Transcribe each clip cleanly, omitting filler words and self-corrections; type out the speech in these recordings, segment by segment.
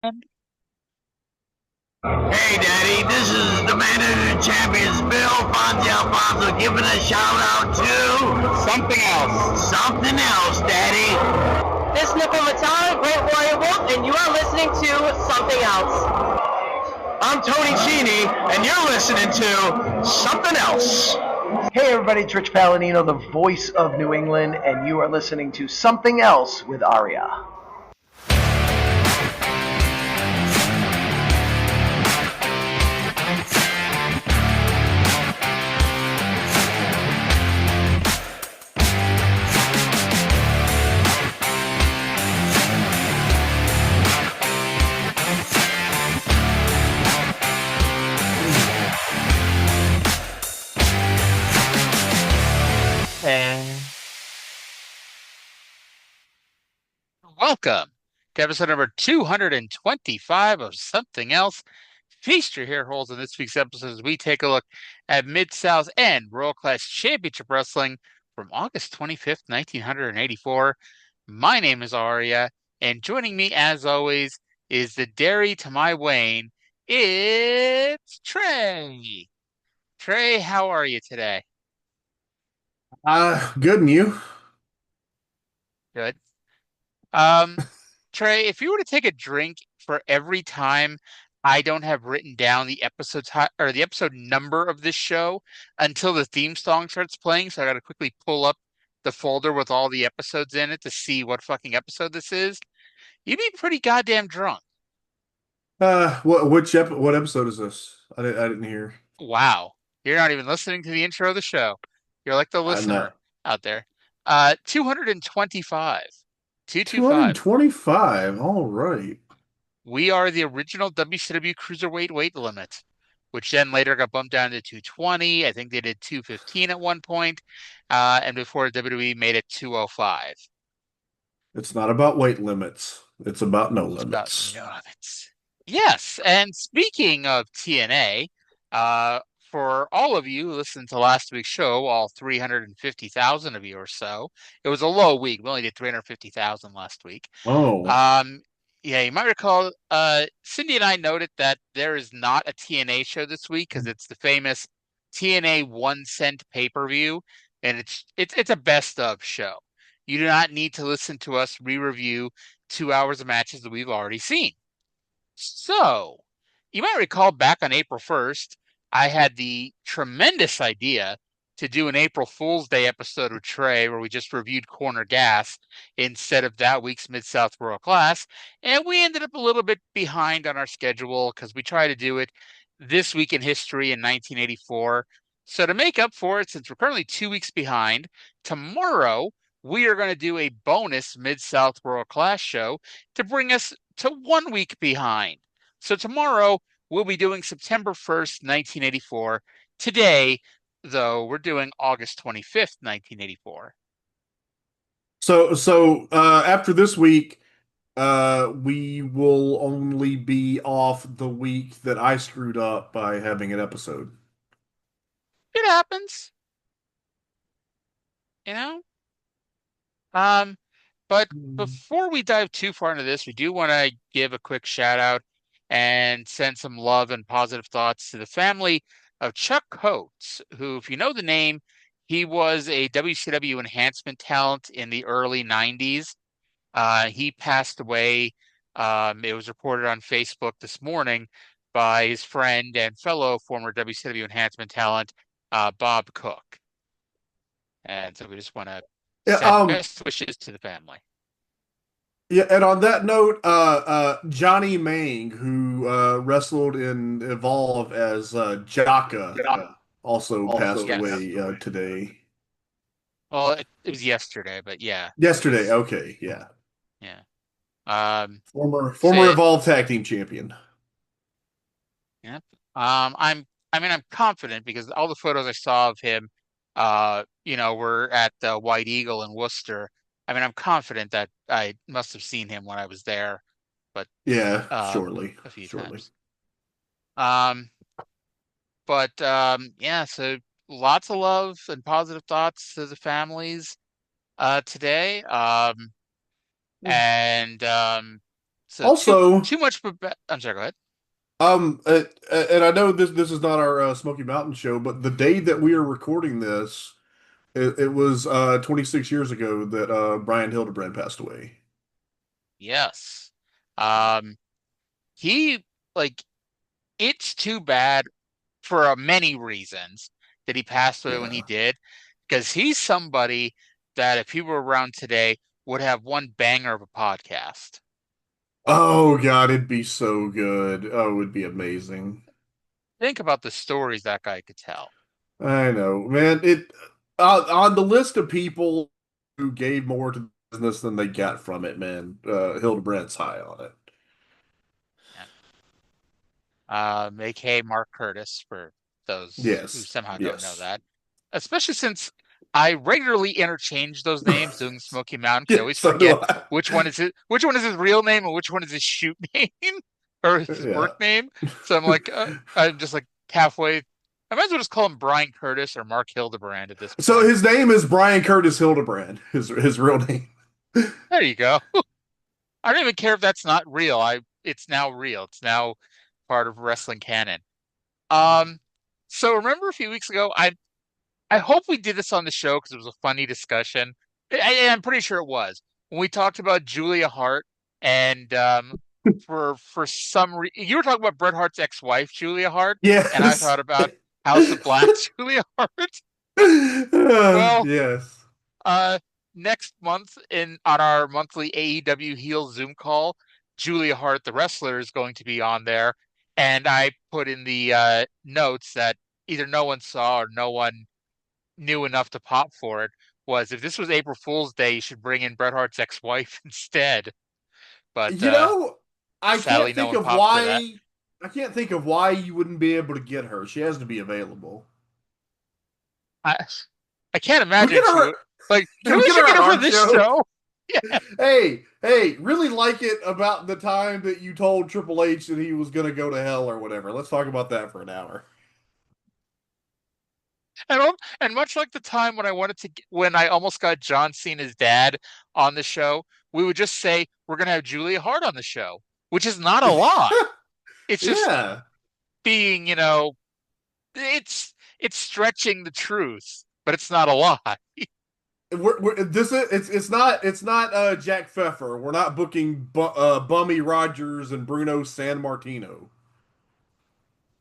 Hey, Daddy, this is the man of the champions, Bill Fonzie Alfonso, giving a shout out to something else. Something else, Daddy. This is Nickel Matara, Great Warrior Wolf, and you are listening to Something Else. I'm Tony Cini, and you're listening to Something Else. Hey everybody, it's Rich Palladino, the voice of New England, and you are listening to Something Else with Arya. Welcome to episode number 225 of Something Else. Feast your hair holes in this week's episode as we take a look at Mid-South and World Class Championship Wrestling from August 25th, 1984. My name is Arya, and joining me as always is the dairy to my Wayne. It's Trae. Trae, how are you today? Good, and you? Good. Trae, if you were to take a drink for every time I don't have written down the or the episode number of this show until the theme song starts playing, so I got to quickly pull up the folder with all the episodes in it to see what fucking episode this is, you'd be pretty goddamn drunk. What episode is this? I didn't hear. Wow. You're not even listening to the intro of the show. You're like the listener out there. 225. 225. 225. All right. We are the original WCW Cruiserweight weight limit, which then later got bumped down to 220. I think they did 215 at one point, and before WWE made it 205. It's not about weight limits. It's about no limits. About no limits. Yes, and speaking of TNA, for all of you who listened to last week's show, all 350,000 of you or so, it was a low week. We only did 350,000 last week. Oh. Yeah, you might recall Cindy and I noted that there is not a TNA show this week because it's the famous TNA 1 cent pay-per-view, and it's a best of show. You do not need to listen to us re-review 2 hours of matches that we've already seen. So, you might recall back on April 1st, I had the tremendous idea to do an April Fool's Day episode with Trae where we just reviewed Corner Gas instead of that week's Mid-South World Class, and we ended up a little bit behind on our schedule because we tried to do it this week in history in 1984. So to make up for it, since we're currently 2 weeks behind, tomorrow we are going to do a bonus Mid-South World Class show to bring us to 1 week behind. So tomorrow we'll be doing September 1st, 1984. Today, though, we're doing August 25th, 1984. So after this week, we will only be off the week that I screwed up by having an episode. It happens. You know? But before we dive too far into this, we do want to give a quick shout out and send some love and positive thoughts to the family of Chuck Coates, who, if you know the name, he was a WCW enhancement talent in the early 90s. He passed away. It was reported on Facebook this morning by his friend and fellow former WCW enhancement talent, Bob Cook. And so we just want to send best wishes to the family. Yeah, and on that note, Johnny Mang, who wrestled in Evolve as Jaka, also passed away today. Well, it was yesterday, but yeah. Yesterday, okay, yeah. Yeah. Former Evolve Tag Team Champion. Yep. I'm confident because all the photos I saw of him, were at the White Eagle in Worcester. I mean, I'm confident that I must have seen him when I was there, but yeah, shortly, a few times. Yeah. So lots of love and positive thoughts to the families today. And So Also, too much. I'm sorry. Go ahead. and I know this is not our Smoky Mountain show, but the day that we are recording this, it was 26 years ago that Brian Hildebrand passed away. Yes. Um, he like it's too bad for many reasons that he passed away when he Yeah. did, because he's somebody that if he were around today would have one banger of a podcast. Oh God, it'd be so good. Oh, it would be amazing. Think about the stories that guy could tell. I know, man. It on the list of people who gave more to the business than they got from it, man. Hildebrandt's high on it. AKA Mark Curtis for those who Yes, somehow don't know yes, that. Especially since I regularly interchange those names doing Smoky Mountain because I yeah. always So do forget I. which one is his real name and which one is his shoot name or his Yeah. work name. So I'm just like halfway. I might as well just call him Brian Curtis or Mark Hildebrand at this So point. his name is Brian Curtis Hildebrand. His real name. There you go. I don't even care if that's not real. It's now real. It's now part of wrestling canon. Um, so remember a few weeks ago, I hope we did this on the show because it was a funny discussion. I'm pretty sure it was when we talked about Julia Hart and for some reason you were talking about Bret Hart's ex-wife Julia Hart, and I Yes. thought about House of Black Julia Hart. Well, Yes. uh, next month in on our monthly AEW Heels Zoom call, Julia Hart, the wrestler, is going to be on there, and I put in the notes that either no one saw or no one knew enough to pop for it was if this was April Fool's Day, you should bring in Bret Hart's ex-wife instead. But You know, I sadly, can't no think one of popped for that. why. I can't think of why you wouldn't be able to get her. She has to be available. I I can't We imagine get she her. would. Like, can We we get should her get an her for art this show. show? Yeah. Hey, really like it about the time that you told Triple H that he was gonna go to hell or whatever. Let's talk about that for an hour. And much like the time when when I almost got John Cena's dad on the show, we would just say we're gonna have Julia Hart on the show, which is not a lie. It's just Yeah. being, it's stretching the truth, but it's not a lie. It's not Jack Pfeffer. We're not booking Bummy Rogers and Bruno San Martino.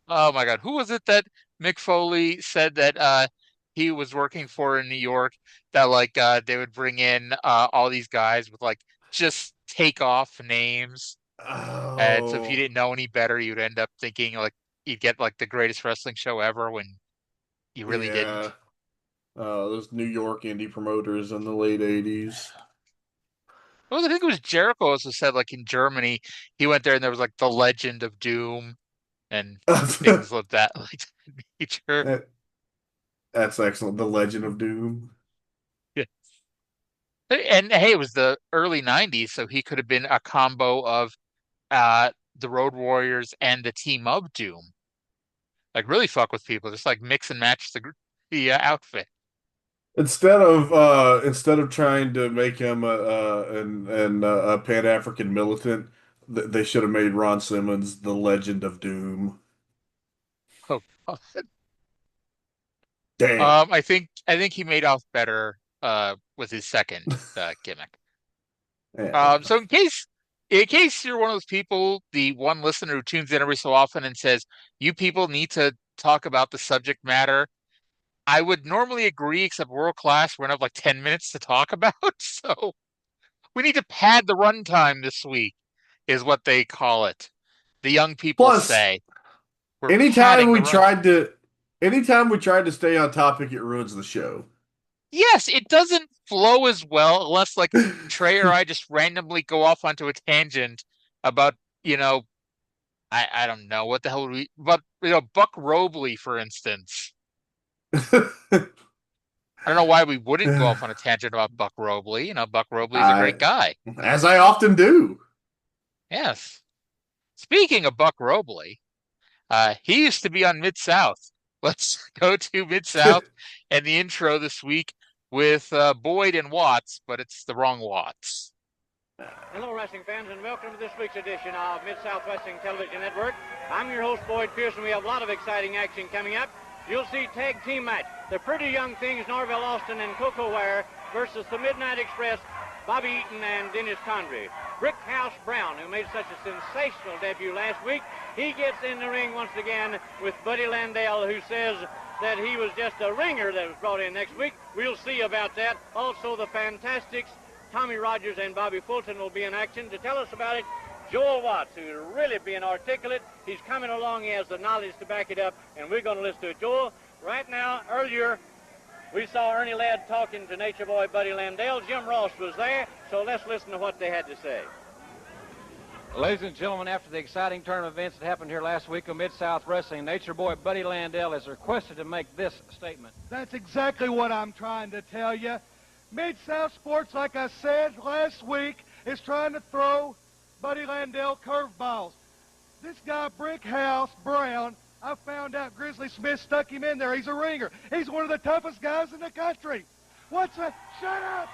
Oh my God. Who was it that Mick Foley said that he was working for in New York that they would bring in all these guys with just take off names. And so if you Oh didn't know any better, you'd end up thinking you'd get the greatest wrestling show ever when you really yeah, didn't. those New York indie promoters in the late '80s. Well, I think it was Jericho also said in Germany, he went there and there was the Legend of Doom and things like that nature. That, that's excellent. The Legend of Doom. And hey, it was the early 90s, so he could have been a combo of the Road Warriors and the Team of Doom. Really fuck with people, just mix and match the outfit. Instead of trying to make him a Pan-African militant, they should have made Ron Simmons the Legend of Doom. Oh, Damn. I think he made off better with his second gimmick. Yeah. So in case you're one of those people, the one listener who tunes in every so often and says, "You people need to talk about the subject matter." I would normally agree, except World Class, we're gonna have 10 minutes to talk about. So we need to pad the runtime this week, is what they call it. The young people Plus, say we're anytime padding the we run. tried to, anytime we tried to stay on topic, it ruins the show. Yes, it doesn't flow as well unless Trey or I just randomly go off onto a tangent about, you know, I don't know what the hell would we, but Buck Robley, for instance. I don't know why we wouldn't go off on a tangent about Buck Robley. Buck Robley is a great I, guy. as I often do. Yes. Speaking of Buck Robley, he used to be on Mid South. Let's go to Mid South and the intro this week with Boyd and Watts, but it's the wrong Watts. Hello, wrestling fans, and welcome to this week's edition of Mid-South Wrestling Television Network. I'm your host, Boyd Pearson. We have a lot of exciting action coming up. You'll see tag team match. The Pretty Young Things, Norville Austin and Koko Ware versus the Midnight Express, Bobby Eaton and Dennis Condrey. Brickhouse Brown, who made such a sensational debut last week, he gets in the ring once again with Buddy Landale, who says that he was just a ringer that was brought in next week. We'll see about that. Also, the Fantastics, Tommy Rogers and Bobby Fulton will be in action. To tell us about it, Joel Watts, who's really being articulate. He's coming along. He has the knowledge to back it up, and we're going to listen to it. Joel, right now, earlier, we saw Ernie Ladd talking to Nature Boy Buddy Landale. Jim Ross was there, so let's listen to what they had to say. Ladies and gentlemen, after the exciting turn of events that happened here last week on Mid-South Wrestling, Nature Boy Buddy Landale is requested to make this statement. That's exactly what I'm trying to tell you. Mid-South Sports, like I said last week, is trying to throw Buddy Landale curveballs. This guy, Brickhouse Brown, I found out Grizzly Smith stuck him in there. He's a ringer. He's one of the toughest guys in the country. Shut up!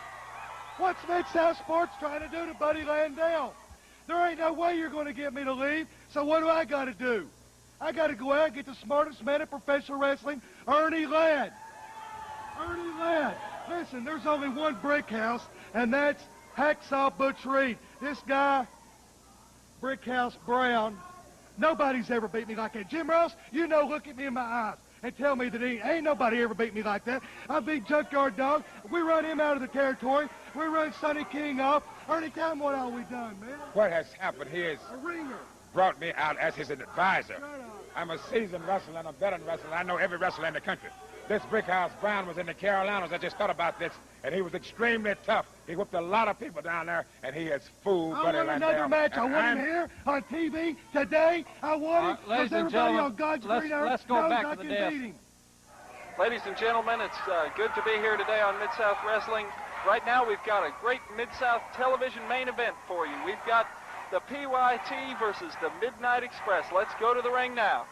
What's Mid-South Sports trying to do to Buddy Landale? There ain't no way you're going to get me to leave, so what do I got to do? I got to go out and get the smartest man in professional wrestling, Ernie Ladd. Ernie Ladd. Listen, there's only one Brickhouse, and that's Hacksaw Butch Reed. This guy, Brickhouse Brown, nobody's ever beat me like that. Jim Ross, you know, look at me in my eyes and tell me that ain't nobody ever beat me like that. I beat Junkyard Dog. We run him out of the territory. We run Sonny King off. Ernie, tell him what all we done, man. What has happened here is a ringer brought me out as his advisor. I'm a seasoned wrestler and a veteran wrestler. I know every wrestler in the country. This Brickhouse Brown was in the Carolinas. I just thought about this, and he was extremely tough. He whooped a lot of people down there, and he has fooled Buddy Landale. I want another match. I want him here on TV today. I want him because everybody on God's green earth let's go knows back I to the can desk. beat him. Ladies and gentlemen, it's good to be here today on Mid-South Wrestling. Right now, we've got a great Mid-South television main event for you. We've got the PYT versus the Midnight Express. Let's go to the ring now.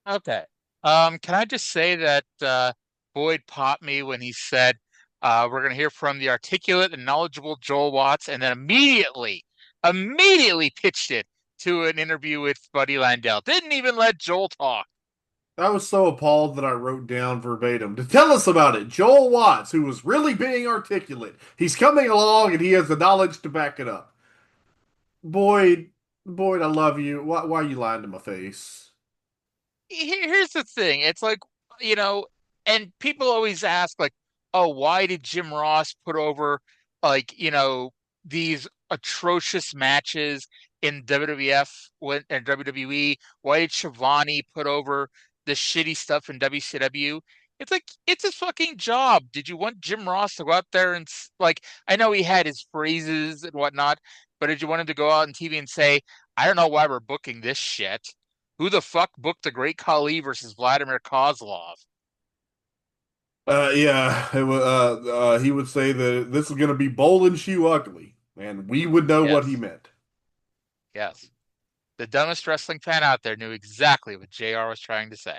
Okay. Can I just say that Boyd popped me when he said we're going to hear from the articulate and knowledgeable Joel Watts, and then immediately pitched it to an interview with Buddy Landale. Didn't even let Joel talk. I was so appalled that I wrote down verbatim to tell us about it. Joel Watts, who was really being articulate. He's coming along and he has the knowledge to back it up. Boyd, I love you. Why are you lying to my face? Here's the thing. It's like, you know, and people always ask, like, oh, why did Jim Ross put over, like, you know, these atrocious matches in WWF and WWE? Why did Shivani put over the shitty stuff in WCW? It's like, it's his fucking job. Did you want Jim Ross to go out there and, like, I know he had his phrases and whatnot, but did you want him to go out on TV and say, I don't know why we're booking this shit? Who the fuck booked the Great Khali versus Vladimir Kozlov? Yeah, it was, he would say that this is going to be bowl and shoe ugly, and we would know what he meant. Yes. The dumbest wrestling fan out there knew exactly what JR was trying to say.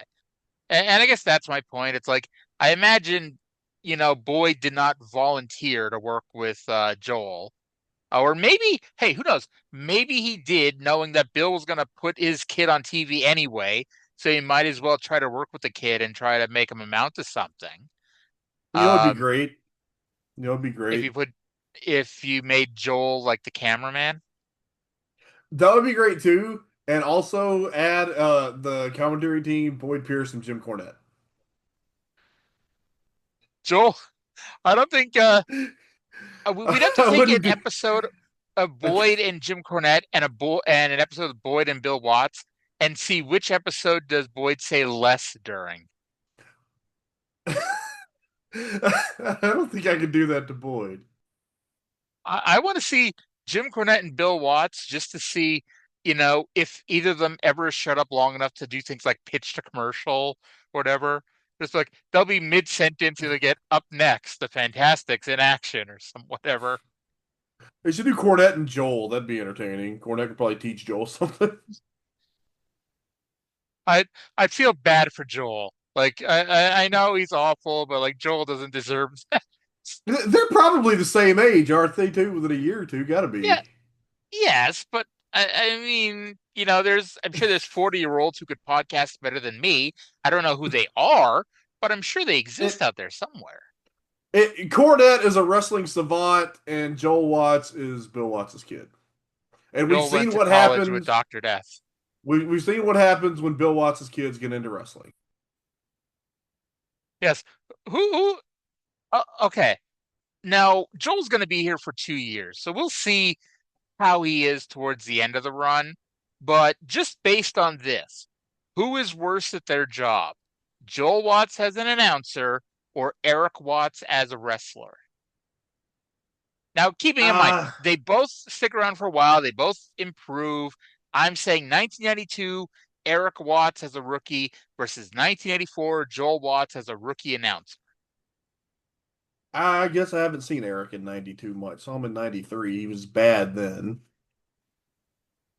And I guess that's my point. It's like, I imagine, you know, Boyd did not volunteer to work with Joel. Or maybe, hey, who knows? Maybe he did, knowing that Bill was going to put his kid on TV anyway, so he might as well try to work with the kid and try to make him amount to something. You know, it'd be great. You know, it'd be great. If you made Joel like the cameraman. That would be great too. And also add the commentary team, Boyd Pierce and Jim Cornette. Joel, I don't think we'd have to take an episode of Boyd and Jim Cornette and an episode of Boyd and Bill Watts and see which episode does Boyd say less during. I don't think I could do that to Boyd. I want to see Jim Cornette and Bill Watts just to see, you know, if either of them ever shut up long enough to do things like pitch to commercial or whatever. Just like they'll be mid-sentence and they get up next, the Fantastics in action or some whatever. They should do Cornette and Joel. That'd be entertaining. Cornette could probably teach Joel something. I feel bad for Joel. Like I know he's awful, but like Joel doesn't deserve They're probably the same age, aren't they? Too, within a year or two, gotta be. Yeah, yes, but I mean, I'm sure there's 40-year-olds who could podcast better than me. I don't know who they are, but I'm sure they exist out there somewhere. Cornette is a wrestling savant, and Joel Watts is Bill Watts' kid. And Joel we've went seen to what college happens with Dr. Death. We've seen what happens when Bill Watts' kids get into wrestling. Yes. Who okay. Now, Joel's going to be here for 2 years, so we'll see how he is towards the end of the run. But just based on this, who is worse at their job? Joel Watts as an announcer or Erik Watts as a wrestler? Now, keeping in mind, they both stick around for a while. They both improve. I'm saying 1992, Erik Watts as a rookie versus 1984, Joel Watts as a rookie announcer. I guess I haven't seen Erik in 92 much. Saw him in 93. He was bad then.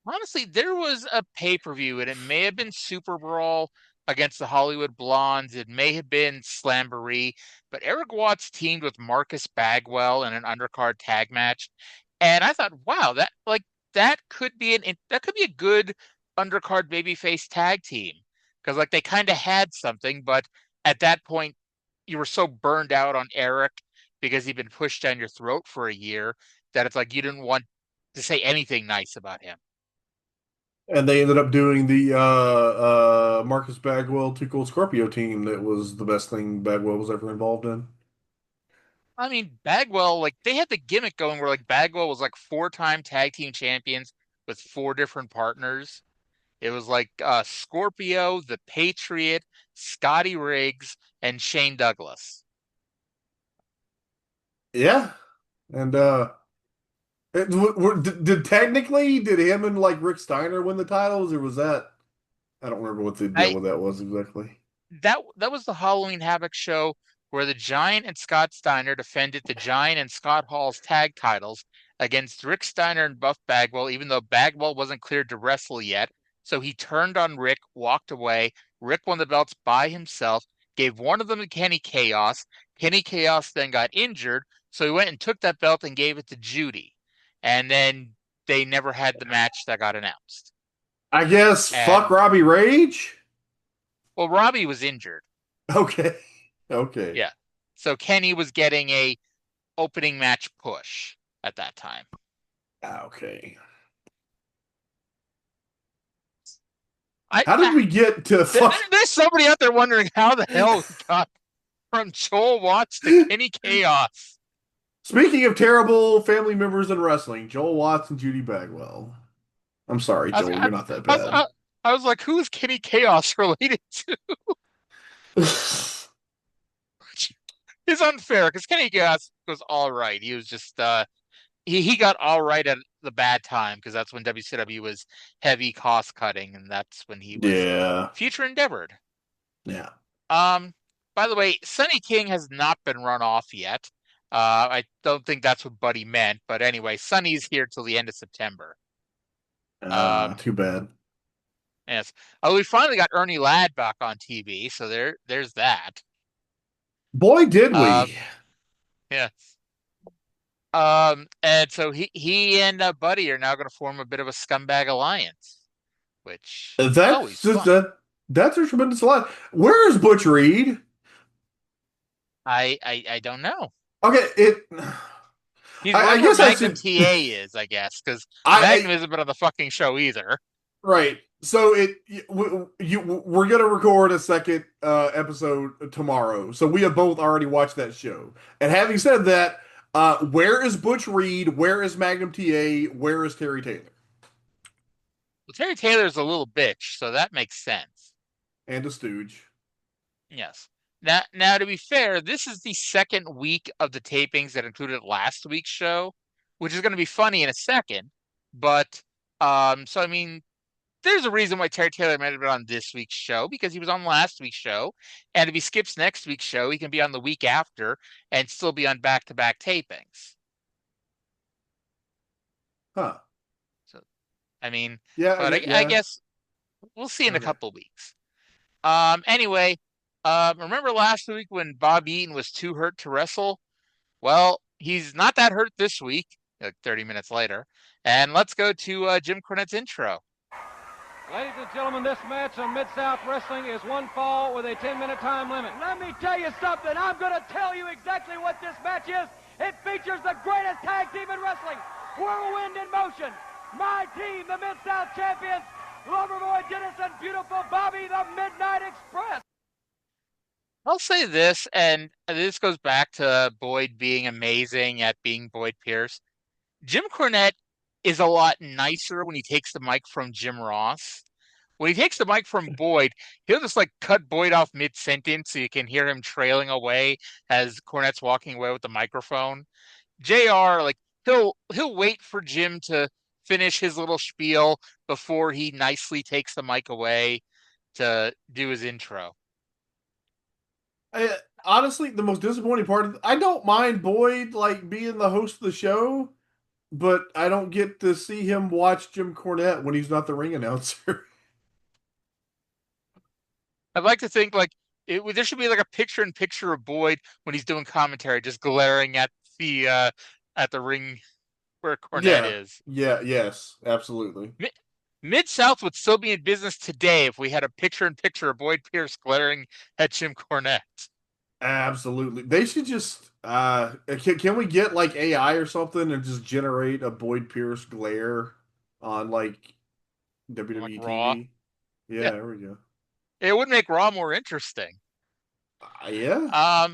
Honestly, there was a pay-per-view, and it may have been Super Brawl against the Hollywood Blondes. It may have been Slamboree, but Erik Watts teamed with Marcus Bagwell in an undercard tag match. And I thought, wow, that could be a good undercard babyface tag team. Because they kind of had something, but at that point, you were so burned out on Erik because he'd been pushed down your throat for a year that it's like you didn't want to say anything nice about him. And they ended up doing the Marcus Bagwell Too Cold Scorpio team that was the best thing Bagwell was ever involved in. I mean, Bagwell, they had the gimmick going where Bagwell was 4-time tag team champions with 4 different partners. It was Scorpio, the Patriot, Scotty Riggs, and Shane Douglas. Yeah. And did him and Rick Steiner win the titles, or was that? I don't remember what the deal with that was exactly. That was the Halloween Havoc show where the Giant and Scott Steiner defended the Giant and Scott Hall's tag titles against Rick Steiner and Buff Bagwell, even though Bagwell wasn't cleared to wrestle yet. So he turned on Rick, walked away. Rick won the belts by himself, gave one of them to Kenny Kaos. Kenny Kaos then got injured, so he went and took that belt and gave it to Judy. And then they never had the match that got announced. I guess fuck Robbie Rage? Well, Robbie was injured. Okay. Yeah. So Kenny was getting a opening match push at that time. Okay. How did we get to There's somebody out there wondering how the hell we got from Joel Watts to Kenny Kaos. Speaking of terrible family members in wrestling, Joel Watts and Judy Bagwell. I'm sorry, Joel, you're not that bad. I was like, who is Kenny Kaos related to? It's unfair because Kenny Kaos was all right. He was just he got all right at the bad time because that's when WCW was heavy cost cutting, and that's when he was future endeavored. Yeah. By the way, Sonny King has not been run off yet. I don't think that's what Buddy meant, but anyway, Sonny's here till the end of September. Too bad. Yes. Oh, we finally got Ernie Ladd back on TV, so there's that. Boy, did we! Yes. And so he and Buddy are now going to form a bit of a scumbag alliance, which that's a tremendous alliance. Where is Butch Reed? I don't know. Okay, He's I guess Magnum TA is, I guess, because Magnum hasn't been on the fucking show either. Right. So we're gonna record a second episode tomorrow. So we have both already watched that show. And having said that, where is Butch Reed? Where is Magnum TA? Where is Terry Taylor? Well, Terry Taylor's a little bitch, so that makes sense. And a stooge. Yes. Now, to be fair, this is the second week of the tapings that included last week's show, which is going to be funny in a second. But so I mean, there's a reason why Terry Taylor might have been on this week's show because he was on last week's show, and if he skips next week's show, he can be on the week after and still be on back-to-back tapings. Huh. So, I mean, yeah, but I guess we'll see in a couple weeks. Anyway. Remember last week when Bob Eaton was too hurt to wrestle? Well, he's not that hurt this week, like 30 minutes later. And let's go to Jim Cornette's intro. Ladies and gentlemen, this match on Mid-South Wrestling is one fall with a 10-minute time limit. Let me tell you something. I'm going to tell you exactly what this match is. It features the greatest tag team in wrestling, Whirlwind in Motion. My team, the Mid-South champions, Loverboy Dennis and beautiful Bobby, the Midnight Express. I'll say this, and this goes back to Boyd being amazing at being Boyd Pierce. Jim Cornette is a lot nicer when he takes the mic from Jim Ross. When he takes the mic from Boyd, he'll just like cut Boyd off mid-sentence so you can hear him trailing away as Cornette's walking away with the microphone. JR, like he'll wait for Jim to finish his little spiel before he nicely takes the mic away to do his intro. Honestly, the most disappointing part I don't mind Boyd like being the host of the show, but I don't get to see him watch Jim Cornette when he's not the ring announcer. I'd like to think like there should be like a picture-in-picture of Boyd when he's doing commentary, just glaring at the ring where Cornette is. Yeah, yes, absolutely. Mid-South would still be in business today if we had a picture-in-picture of Boyd Pierce glaring at Jim Cornette. Absolutely. They should just can we get like AI or something and just generate a Boyd Pierce glare on like WWE like TV? Raw? Yeah, there we go. It would make Raw more interesting. Yeah.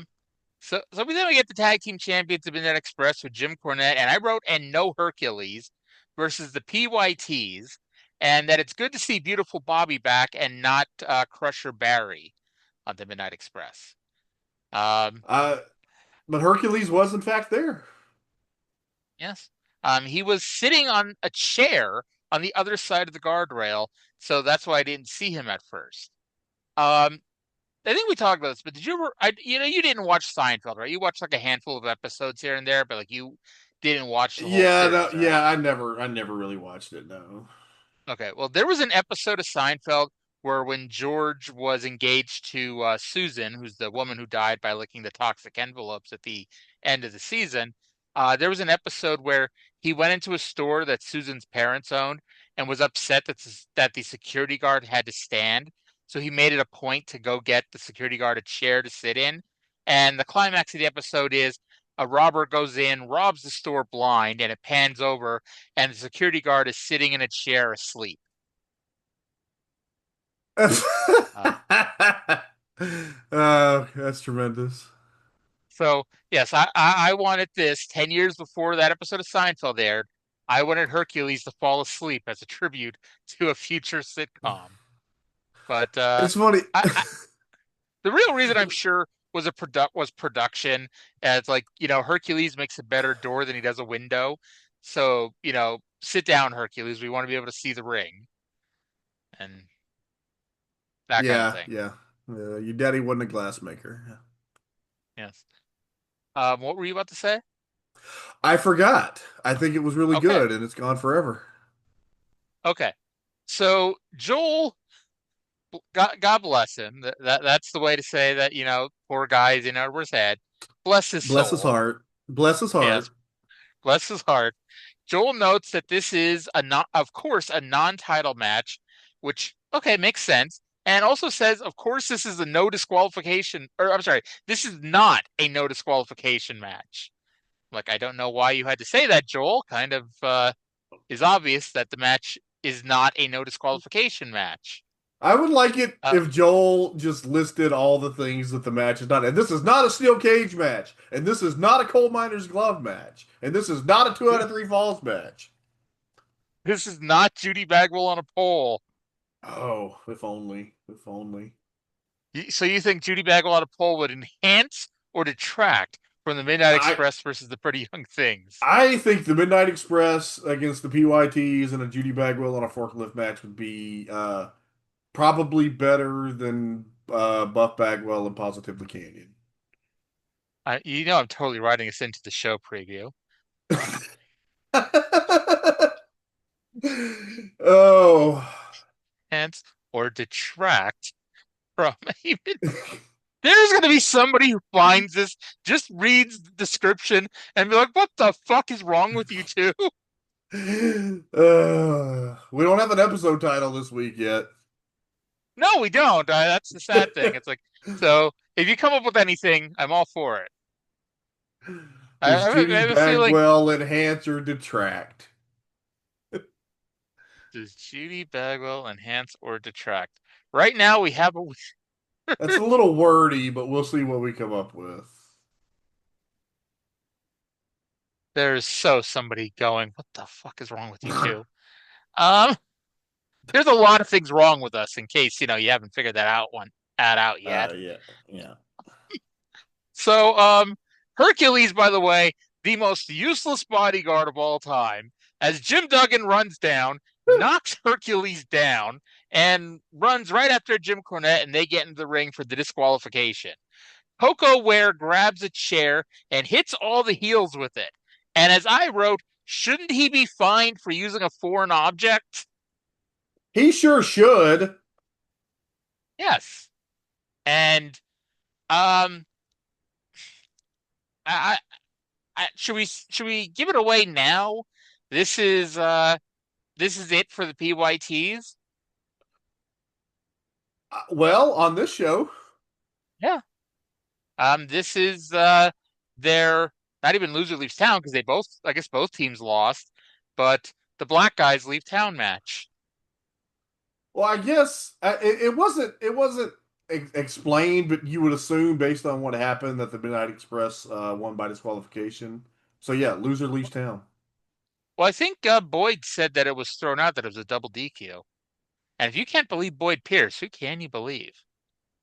So then we get the tag team champions of Midnight Express with Jim Cornette, and I wrote and no Hercules versus the PYTs, and that it's good to see beautiful Bobby back and not Crusher Barry on the Midnight Express. But Hercules was in fact there. Yes. He was sitting on a chair on the other side of the guardrail, so that's why I didn't see him at first. I think we talked about this, but did you ever? You didn't watch Seinfeld, right? You watched like a handful of episodes here and there, but like you didn't watch the whole series, right? Yeah. I never really watched it. No. Okay, well, there was an episode of Seinfeld where when George was engaged to Susan, who's the woman who died by licking the toxic envelopes at the end of the season, there was an episode where he went into a store that Susan's parents owned and was upset that the security guard had to stand. So he made it a point to go get the security guard a chair to sit in. And the climax of the episode is a robber goes in, robs the store blind, and it pans over, and the security guard is sitting in a chair asleep. That's tremendous. So, yes, I wanted this 10 years before that episode of Seinfeld aired. I wanted Hercules to fall asleep as a tribute to a future sitcom. But it's funny. The real reason I'm sure was production. It's like, Hercules makes a better door than he does a window. So, sit down, Hercules. We want to be able to see the ring. And that kind of thing. Yeah. Your daddy wasn't a glass maker. Yeah. Yes. What were you about to say? I forgot. I think it was really good, and it's gone forever. Okay. So, Joel, God bless him. That's the way to say that, poor guy's in over his head. Bless his soul. Bless his heart. Bless his heart. Yes. Bless his heart. Joel notes that this is of course, a non-title match, which, makes sense. And also says, of course, this is a no disqualification, or I'm sorry, this is not a no disqualification match. Like, I don't know why you had to say that, Joel. Kind of is obvious that the match is not a no disqualification match. I would like it if Joel just listed all the things that the match is not. And this is not a steel cage match. And this is not a coal miner's glove match. And this is not a 2 out of 3 falls match. This is not Judy Bagwell on a pole. Oh, if only. If only. So you think Judy Bagwell on a pole would enhance or detract from the Midnight Express versus the Pretty Young Things? I think the Midnight Express against the PYTs and a Judy Bagwell on a forklift match would be probably better than Buff Bagwell and Positively Canyon. I'm totally writing us into the show preview. Oh. Enhance or detract from even. There's going to be somebody who finds this, just reads the description, and be like, what the fuck is wrong with you two? We don't have an episode title this week yet. No, we don't. That's the sad thing. It's like, so if you come up with anything, I'm all for it. Does Judy have a feeling. Bagwell enhance or detract? Does Judy Bagwell enhance or detract? Right now, we have a. That's a little wordy, but we'll see what we come up with. There's somebody going, what the fuck is wrong with you two? There's a lot of things wrong with us, in case you haven't figured that out yet. Yeah. So, Hercules, by the way, the most useless bodyguard of all time, as Jim Duggan runs down, knocks Hercules down, and runs right after Jim Cornette, and they get into the ring for the disqualification. Koko Ware grabs a chair and hits all the heels with it. And as I wrote, shouldn't he be fined for using a foreign object? He sure should. Yes. And should we give it away now? This is it for the PYTs. Well, on this show, yeah. This is their not even loser leaves town, because I guess both teams lost, but the black guys leave town match. Well, I guess it wasn't explained, but you would assume based on what happened that the Midnight Express won by disqualification. So yeah, loser leaves town. Well, I think Boyd said that it was thrown out, that it was a double DQ. And if you can't believe Boyd Pierce, who can you believe?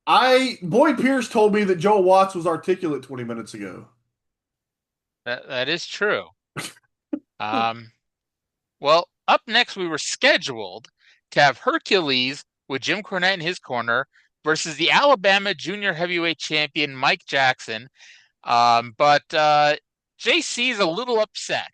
Boyd Pierce told me that Joe Watts was articulate 20 minutes ago. That is true. Well, up next, we were scheduled to have Hercules with Jim Cornette in his corner versus the Alabama Junior Heavyweight Champion Mike Jackson. But JC is a little upset.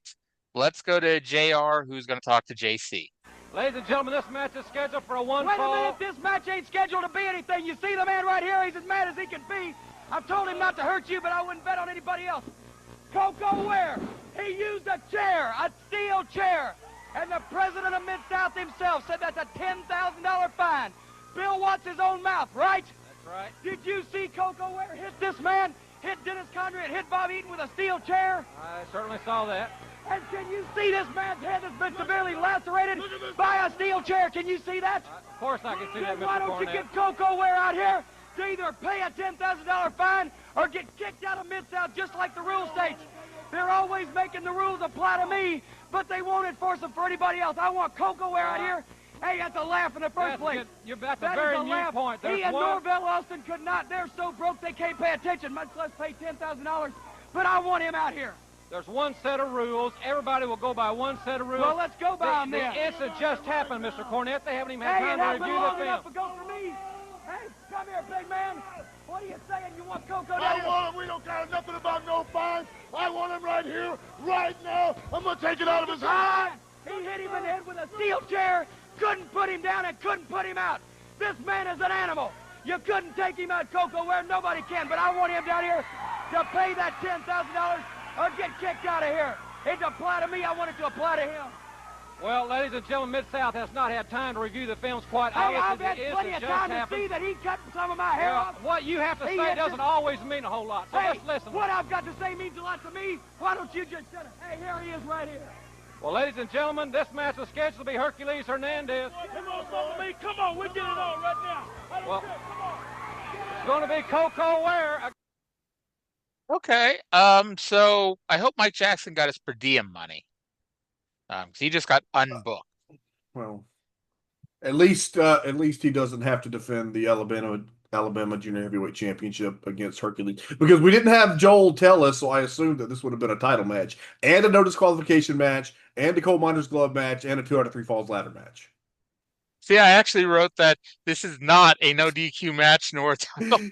Let's go to JR, who's going to talk to JC. Ladies and gentlemen, this match is scheduled for a one fall. Wait a minute, this match ain't scheduled to be anything. You see the man right here? He's as mad as he can be. I've told him not to hurt you, but I wouldn't bet on anybody else. Koko Ware, he used a chair, a steel chair, and the president of Mid-South himself said that's a $10,000 fine. Bill Watts' his own mouth, right? That's right. Did you see Koko Ware hit this man, hit Dennis Conrad, hit Bob Eaton with a steel chair? I certainly saw that. And can you see this man's head has been severely lacerated by a steel chair? Can you see that? Of course I can see that, Mr. Why don't you get Koko Ware out here to either pay a $10,000 fine or get kicked out of Mid-South just like the rule states? They're always making the rules apply to me, but they won't enforce them for anybody else. I want Koko Ware out here. Hey, that's a laugh in the first place. That's a very new point. He and Norvell Austin could not. They're so broke they can't pay attention, much less pay $10,000. But I want him out here. There's one set of rules. Everybody will go by one set of rules. Well, let's go by them then. The incident just happened, Mr. Cornette. They haven't even had time to review the film. To go for me. Hey, come here, big man. What are you saying? You want Koko down here? I want him. We don't care nothing about no fines. I want him right here, right now. I'm going to take it out of his hand. He hit him in the head with a steel chair, couldn't put him down and couldn't put him out. This man is an animal. You couldn't take him out, Koko Ware. Nobody can. But I want him down here to pay that $10,000 or get kicked out of here. It doesn't apply to me. I want it to apply to him. Well, ladies and gentlemen, Mid-South has not had time to review the films quite obviously. I've had plenty of time to see that he cut some of my hair off. What you have to say doesn't always mean a whole lot. So let's listen. What I've got to say means a lot to me. Why don't you just shut it? Hey, here he is right here. Well, ladies and gentlemen, this match is scheduled to be Hercules Hernandez. Come on, follow me. Come on, we're getting it on right now. Well, it's going to be Koko Ware. Okay. So I hope Mike Jackson got his per diem money. 'Cause he just got unbooked. Well, at least he doesn't have to defend the Alabama Junior Heavyweight Championship against Hercules, because we didn't have Joel tell us, so I assumed that this would have been a title match and a no disqualification match and a coal miner's glove match and a 2 out of 3 falls ladder match. See, I actually wrote that this is not a no DQ match nor a title.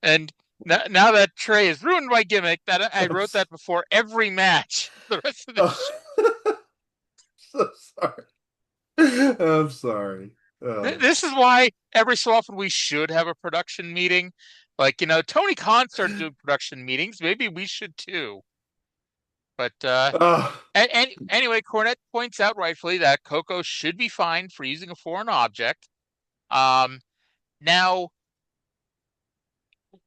And now that Trae has ruined my gimmick, that I wrote that before every match. The rest of the show. So sorry. I'm sorry. This is why every so often we should have a production meeting. Like, Tony Khan started doing production meetings. Maybe we should too. But anyway, Cornette points out rightfully that Koko should be fined for using a foreign object. Now,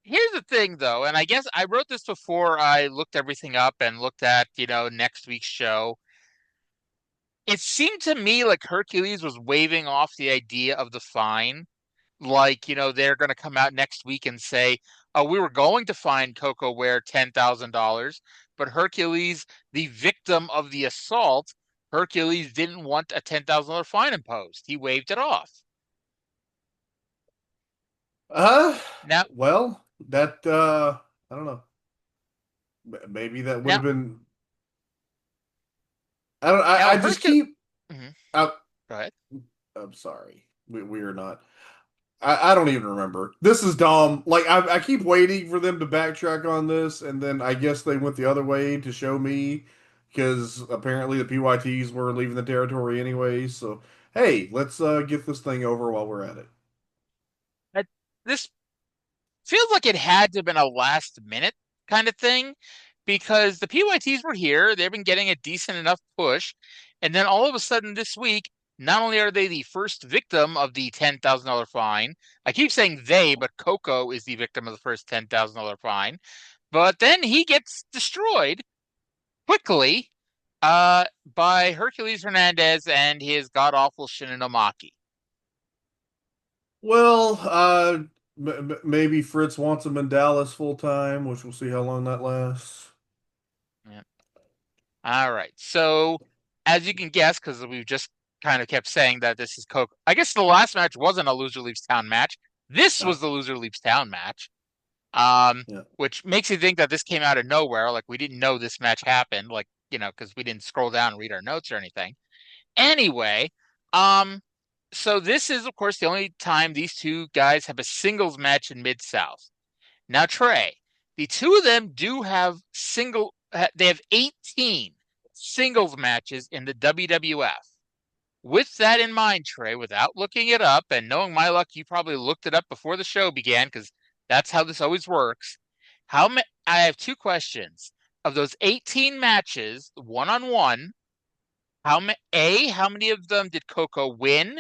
here's the thing, though, and I guess I wrote this before I looked everything up and looked at, next week's show. It seemed to me like Hercules was waving off the idea of the fine. Like, they're going to come out next week and say, oh, we were going to fine Koko Ware $10,000, but Hercules, the victim of the assault, Hercules didn't want a $10,000 fine imposed. He waved it off. Now, well, that I don't know. Maybe that would have been. I don't. I just keep. Mm-hmm. Go ahead. I'm sorry. We are not. I don't even remember. This is dumb. Like I keep waiting for them to backtrack on this, and then I guess they went the other way to show me, because apparently the PYTs were leaving the territory anyway. So hey, let's get this thing over while we're at it. This feels like it had to have been a last minute kind of thing, because the PYTs were here. They've been getting a decent enough push, and then all of a sudden this week, not only are they the first victim of the $10,000 fine, I keep saying they, but Koko is the victim of the first $10,000 fine, but then he gets destroyed quickly by Hercules Hernandez and his god-awful Shinnomaki. Well, maybe Fritz wants him in Dallas full-time, which we'll see how long that lasts. Yeah. All right, so as you can guess, because we've just kind of kept saying that this is Koko. I guess the last match wasn't a loser leaves town match. This was the loser leaves town match, which makes you think that this came out of nowhere. Like, we didn't know this match happened, like, because we didn't scroll down and read our notes or anything. Anyway, so this is, of course, the only time these two guys have a singles match in Mid-South. Now, Trae, the two of them do have they have 18 singles matches in the WWF. With that in mind, Trae, without looking it up, and knowing my luck, you probably looked it up before the show began, because that's how this always works. I have two questions. Of those 18 matches, one-on-one, how many of them did Koko win?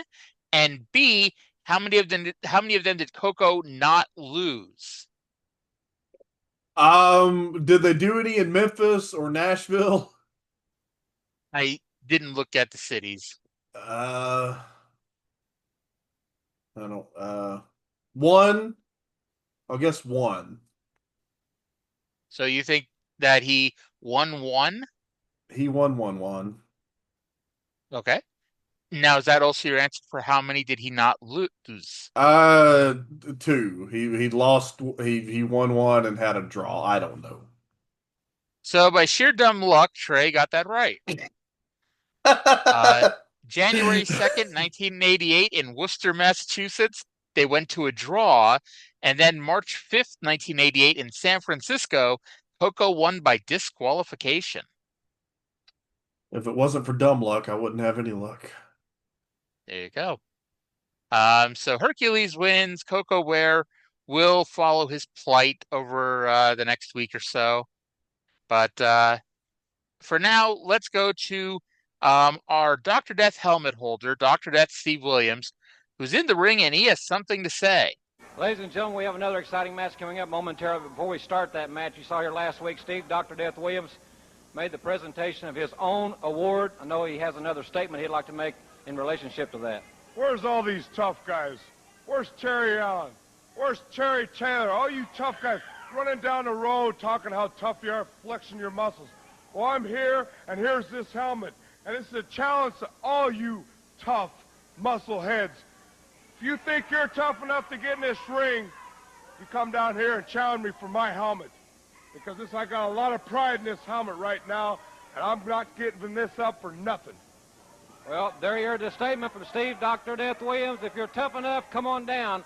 And B, how many of them did Koko not lose? Did they do any in Memphis or Nashville? I didn't look at the cities. I don't. One. I guess one. So you think that he won one? He won 1-1. Okay. Now, is that also your answer for how many did he not lose? 2. He lost. He won 1 and had a draw. I don't know. So by sheer dumb luck, Trae got that right. January 2nd, 1988 in Worcester, Massachusetts, they went to a draw. And then March 5th, 1988 in San Francisco, Koko won by disqualification. If it wasn't for dumb luck, I wouldn't have any luck. There you go. So Hercules wins. Koko Ware will follow his plight over the next week or so. But for now, let's go to our Dr. Death helmet holder, Dr. Death Steve Williams, who's in the ring, and he has something to say. Ladies and gentlemen, we have another exciting match coming up momentarily. Before we start that match, you saw here last week, Steve, Dr. Death Williams made the presentation of his own award. I know he has another statement he'd like to make in relationship to that. Where's all these tough guys? Where's Terry Allen? Where's Terry Taylor? All you tough guys running down the road talking how tough you are, flexing your muscles. Well, I'm here, and here's this helmet. And it's a challenge to all you tough muscle heads. If you think you're tough enough to get in this ring, you come down here and challenge me for my helmet. Because I got a lot of pride in this helmet right now, and I'm not giving this up for nothing. Well, there you heard the statement from Steve, Dr. Death Williams. If you're tough enough, come on down.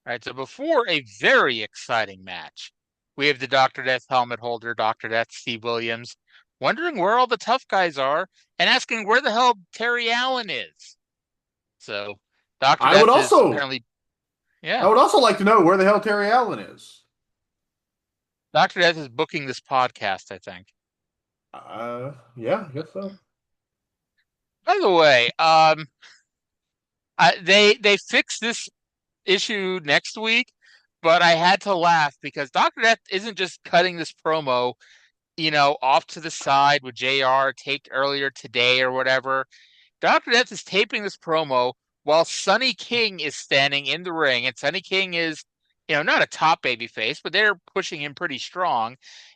All right, so before a very exciting match, we have the Dr. Death helmet holder, Dr. Death Steve Williams, wondering where all the tough guys are and asking where the hell Terry Allen is. So Dr. I Death would is also, apparently, yeah. I would also like to know where the hell Terry Allen is. Dr. Death is booking this podcast, I think. Yeah, I guess so. By the way, they fixed this issue next week, but I had to laugh because Dr. Death isn't just cutting this promo, off to the side with JR taped earlier today or whatever. Dr. Death is taping this promo while Sonny King is standing in the ring, and Sonny King is, not a top baby face, but they're pushing him pretty strong.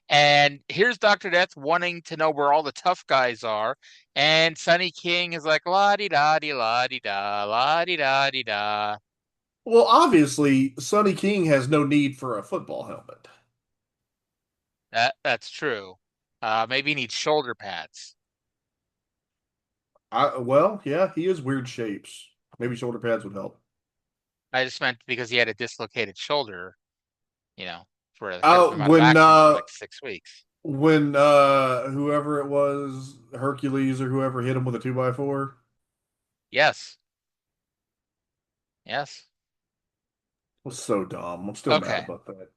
And here's Dr. Death wanting to know where all the tough guys are, and Sonny King is like la di da di la di da la di da di da. Well, obviously, Sonny King has no need for a football helmet. That's true. Maybe he needs shoulder pads. Well, yeah, he is weird shapes. Maybe shoulder pads would help. I just meant because he had a dislocated shoulder, for a Oh, amount of action for like 6 weeks. When whoever it was, Hercules or whoever, hit him with a 2x4. Yes. Yes. It was so dumb. I'm still mad about that.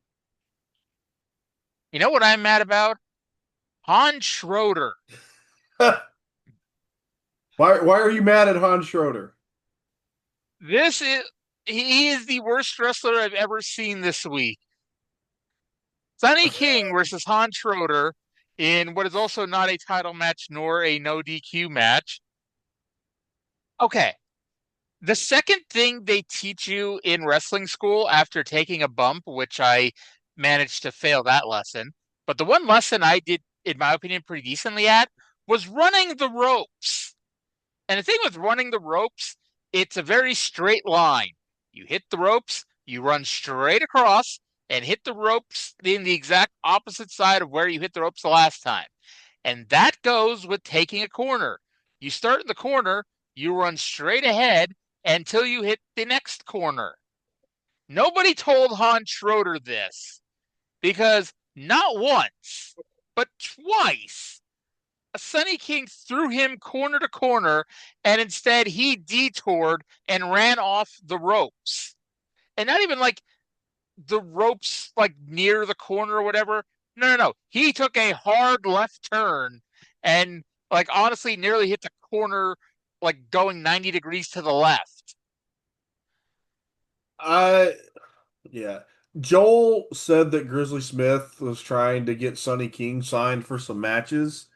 You know what I'm mad about? Hans Schroeder. Why are you mad at Hans Schroeder? He is the worst wrestler I've ever seen this week. Sonny King versus Hans Schroeder in what is also not a title match nor a no DQ match. Okay. The second thing they teach you in wrestling school after taking a bump, which I managed to fail that lesson, but the one lesson I did, in my opinion, pretty decently at was running the ropes. And the thing with running the ropes, it's a very straight line. You hit the ropes, you run straight across, and hit the ropes in the exact opposite side of where you hit the ropes the last time. And that goes with taking a corner. You start in the corner, you run straight ahead until you hit the next corner. Nobody told Hans Schroeder this because not once, but twice, Sonny King threw him corner to corner, and instead he detoured and ran off the ropes. And not even like the ropes like near the corner or whatever. No. He took a hard left turn and like honestly nearly hit the corner, like going 90 degrees to the left. Yeah. Joel said that Grizzly Smith was trying to get Sonny King signed for some matches.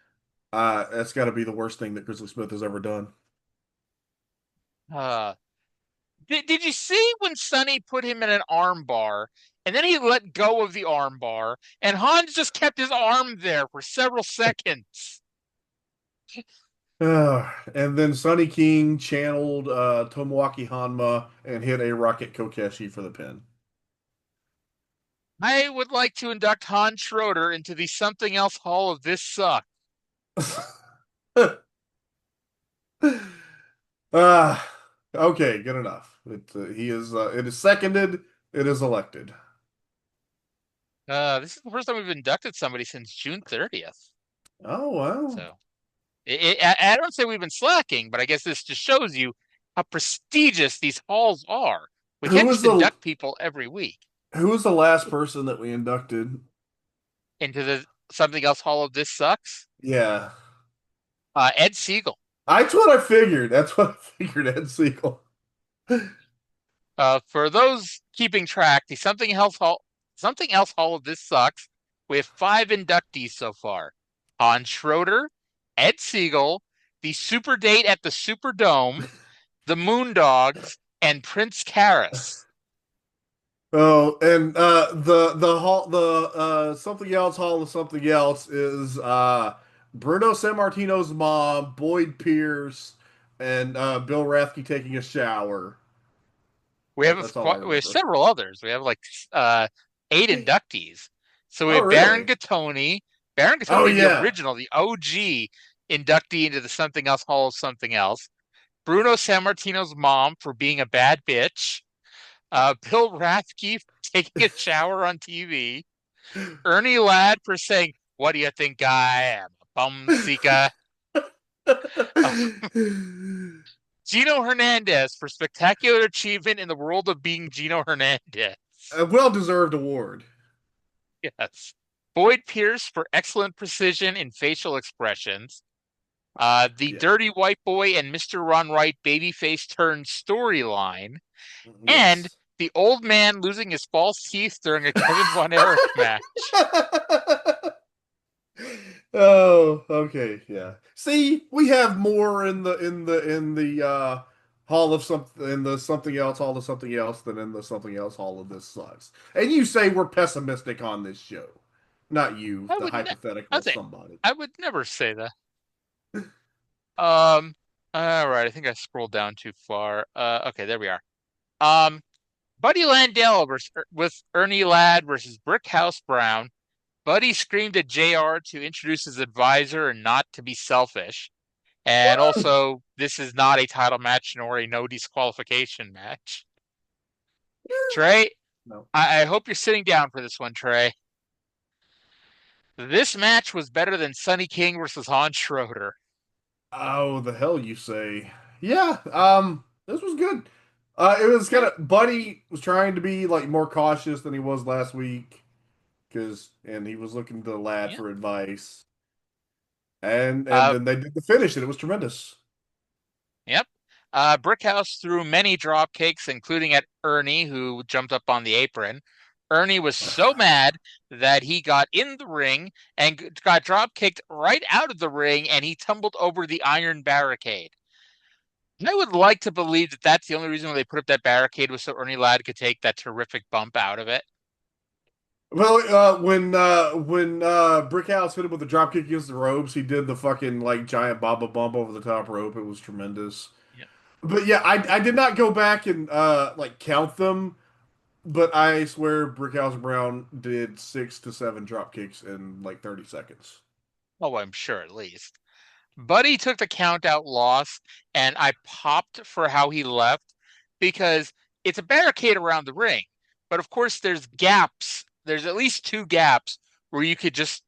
That's got to be the worst thing that Grizzly Smith has ever done. Did you see when Sonny put him in an arm bar and then he let go of the arm bar and Hans just kept his arm there for several seconds? And then Sonny King channeled Tomoaki Hanma and hit a Rocket Kokeshi for the pin. I would like to induct Hans Schroeder into the Something Else Hall of This Suck. Okay, good enough. It is seconded. It is elected. This is the first time we've inducted somebody since June 30th. Oh, wow. So I don't say we've been slacking, but I guess this just shows you how prestigious these halls are. We can't just induct people every week. Who was the last person that we inducted into the Something Else Hall of This Sucks? Yeah. Ed Siegel. That's what I figured. Ed Siegel. For those keeping track, the Something Else Hall of This Sucks, we have 5 inductees so far. Hans Schroeder, Ed Siegel, the Super Date at the Superdome, the Moondogs, and Prince Karras. Oh, and the Something Else Hall of Something Else is Bruno Sammartino's mom, Boyd Pierce, and Bill Rathke taking a shower. We have several others. We have like 8 inductees. So we have Baron Gattoni. Baron Gattoni, the original, the OG inductee into the Something Else Hall of Something Else. Bruno Sammartino's mom for being a bad bitch. Bill Rathke for taking a shower on TV. Ernie Ladd for saying, "What do you think I am, a bum seeker?" Gino Hernandez for spectacular achievement in the world of being Gino Hernandez. A well-deserved award. Yes. Boyd Pierce for excellent precision in facial expressions. The Dirty White Boy and Mr. Ron Wright babyface turn storyline. Yes. And the old man losing his false teeth during a Kevin Von Erich match. Oh, okay, yeah. See, we have more in the hall of something in the something else hall of something else than in the something else hall of this sucks. And you say we're pessimistic on this show. Not you, the hypothetical somebody. I would never say that. All right, I think I scrolled down too far. Okay, there we are. Buddy Landell with Ernie Ladd versus Brickhouse Brown. Buddy screamed at JR to introduce his advisor and not to be selfish. And also, this is not a title match nor a no disqualification match. Trae, no. I hope you're sitting down for this one, Trae. This match was better than Sonny King versus Hans Schroeder. Oh, the hell you say? Yeah, this was good. It was kind of Buddy was trying to be like more cautious than he was last week, and he was looking to Ladd for advice, and then they did the finish, and it was tremendous. Yep. Brickhouse threw many drop kicks, including at Ernie, who jumped up on the apron. Ernie was so mad that he got in the ring and got drop kicked right out of the ring, and he tumbled over the iron barricade. I would like to believe that that's the only reason why they put up that barricade was so Ernie Ladd could take that terrific bump out of it. Well, when Brickhouse hit him with the dropkick against the ropes, he did the fucking like giant Baba bump over the top rope. It was tremendous. Yeah. But yeah, I did not go back and like count them, but I swear Brickhouse Brown did 6 to 7 drop kicks in like 30 seconds. Oh, I'm sure at least. Buddy took the count out loss, and I popped for how he left because it's a barricade around the ring. But of course, there's gaps. There's at least 2 gaps where you could just,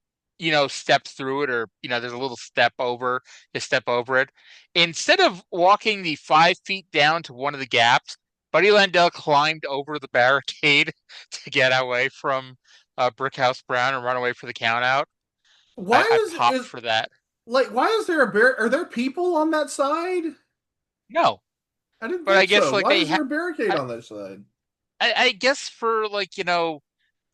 step through it, or, there's a little step over it. Instead of walking the 5 feet down to one of the gaps, Buddy Landell climbed over the barricade to get away from Brickhouse Brown and run away for the count out. I popped for that. Like, why is there are there people on that side? No. I didn't but think I guess so. Like why is there a barricade on that side? I guess for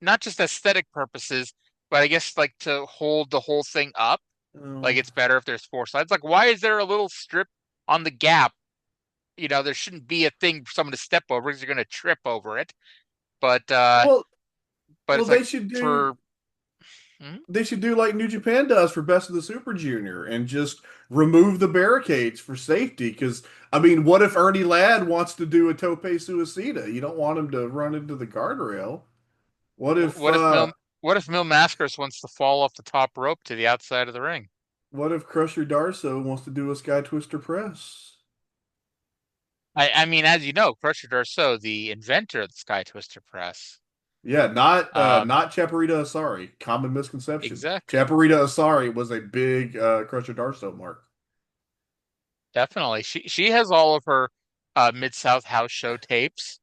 not just aesthetic purposes, but I guess like to hold the whole thing up. Like it's better if there's 4 sides. Like, why is there a little strip on the gap? There shouldn't be a thing for someone to step over because you're going to trip over it. But they should do. They should do like New Japan does for Best of the Super Junior and just remove the barricades for safety. Because, I mean, what if Ernie Ladd wants to do a tope suicida? You don't want him to run into the guardrail. What if Mil Mascaras wants to fall off the top rope to the outside of the ring? What if Krusher Darsow wants to do a Sky Twister press? I mean, as you know, Krusher Darsow, the inventor of the Sky Twister press. Yeah, not Chaparita Asari. Common misconception. Exactly. Chaparita Asari was a big Krusher Darsow mark. Definitely. She has all of her Mid-South house show tapes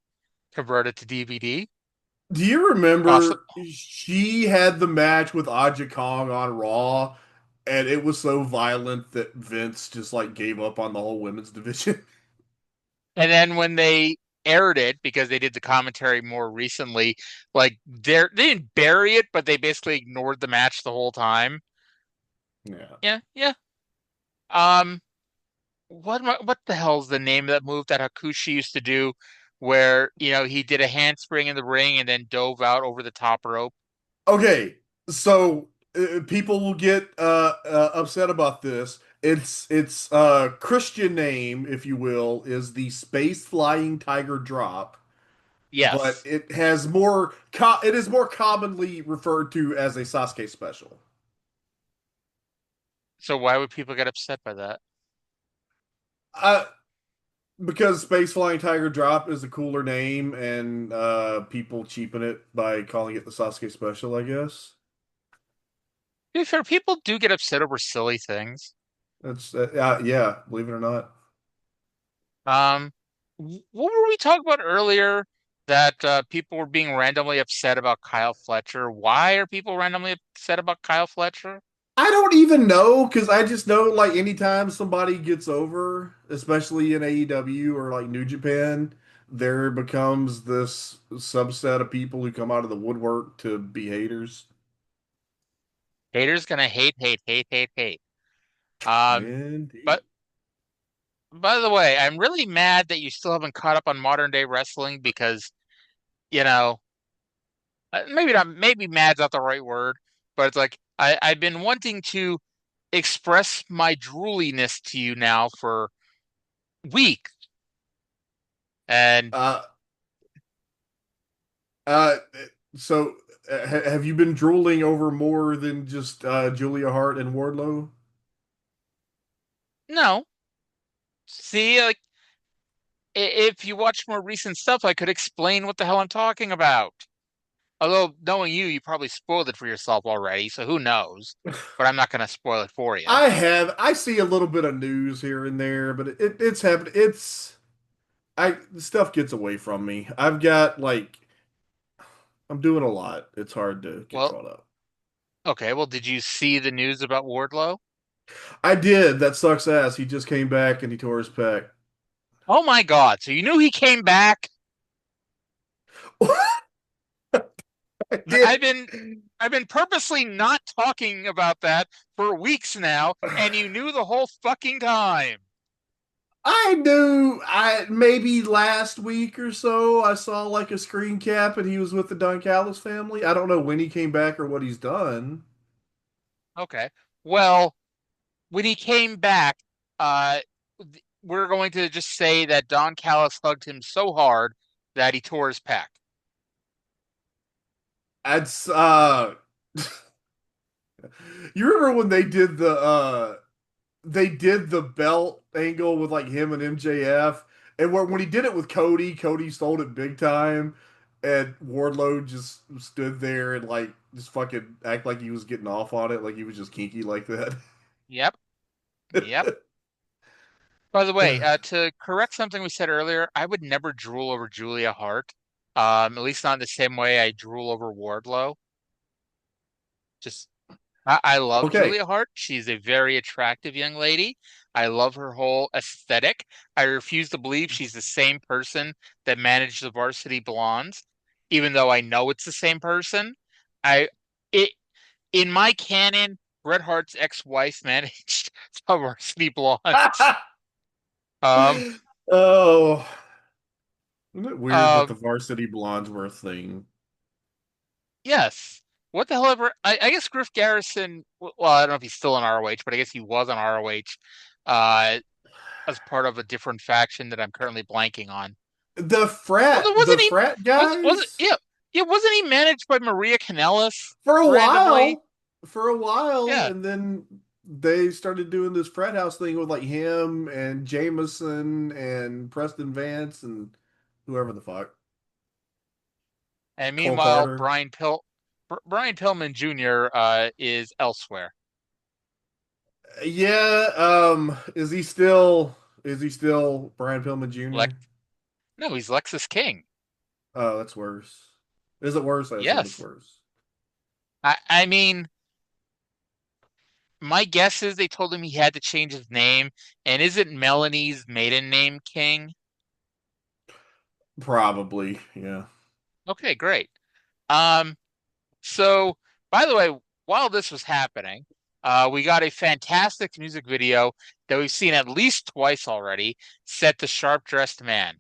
converted to DVD. Do you remember she had the match with Aja Kong on Raw, and it was so violent that Vince just like gave up on the whole women's division? And then when they aired it, because they did the commentary more recently, like they didn't bury it, but they basically ignored the match the whole time. Yeah. What the hell's the name of that move that Hakushi used to do, where he did a handspring in the ring and then dove out over the top rope? Okay, so people will get upset about this. Its Christian name, if you will, is the Space Flying Tiger Drop. Yes, but it is more commonly referred to as a Sasuke special. So why would people get upset by that? Because Space Flying Tiger Drop is a cooler name, and people cheapen it by calling it the Sasuke special, I guess. To be fair, people do get upset over silly things. That's yeah, believe it or not. Um, what were we talking about earlier? That people were being randomly upset about Kyle Fletcher. Why are people randomly upset about Kyle Fletcher? I don't even know because I just know like anytime somebody gets over, especially in AEW or like New Japan, there becomes this subset of people who come out of the woodwork to be haters. Haters gonna hate, hate, hate, hate, hate. Um, Indeed. but by the way, I'm really mad that you still haven't caught up on modern day wrestling because, you know, maybe not, maybe mad's not the right word, but it's like I've been wanting to express my drooliness to you now for weeks. And Uh, uh, so have you been drooling over more than just Julia Hart and Wardlow? no, see, like if you watch more recent stuff, I could explain what the hell I'm talking about. Although knowing you, you probably spoiled it for yourself already, so who knows? But I'm not going to spoil it for you. I see a little bit of news here and there, but it's happened. The stuff gets away from me. I've got like I'm doing a lot. It's hard to get Well, caught up. okay, well, did you see the news about Wardlow? I did. That sucks ass. He just came back and he tore his pec. Oh my God, so you knew he came back? I I've did. been I've been purposely not talking about that for weeks now, and you knew the whole fucking time. I knew I maybe last week or so I saw like a screen cap and he was with the Don Callis family. I don't know when he came back or what he's done. Okay. Well, when he came back, uh, we're going to just say that Don Callis hugged him so hard that he tore his pec. That's you remember when they did the belt angle with like him and MJF, and when he did it with Cody, Cody stole it big time, and Wardlow just stood there and like just fucking act like he was getting off on it, like he was just kinky like that. Yep. Yep. By the way, to correct something we said earlier, I would never drool over Julia Hart. At least not in the same way I drool over Wardlow. Just I love Okay. Julia Hart. She's a very attractive young lady. I love her whole aesthetic. I refuse to believe she's the same person that managed the Varsity Blondes, even though I know it's the same person. I it in my canon, Bret Hart's ex-wife managed the Varsity Blondes. Um, Oh, isn't it weird that uh, the Varsity Blondes were a thing? yes. What the hell ever? I guess Griff Garrison. Well, I don't know if he's still on ROH, but I guess he was on ROH. As part of a different faction that I'm currently blanking on. Well, The wasn't he? frat Was it? guys Yeah, yeah. Wasn't he managed by Maria Kanellis for a randomly? while, for a while, Yeah, and then they started doing this frat house thing with like him and Jameson and Preston Vance and whoever the fuck, and Cole meanwhile, Carter. Brian Pillman Jr. Is elsewhere. Yeah, is he still Brian Pillman Like, Jr.? no, he's Lexus King. Oh, that's worse. Is it worse? I assume it's Yes, worse. I mean, my guess is they told him he had to change his name. And is it Melanie's maiden name King? Probably, yeah. Okay, great. Um, So, by the way, while this was happening, we got a fantastic music video that we've seen at least twice already, set to Sharp Dressed Man.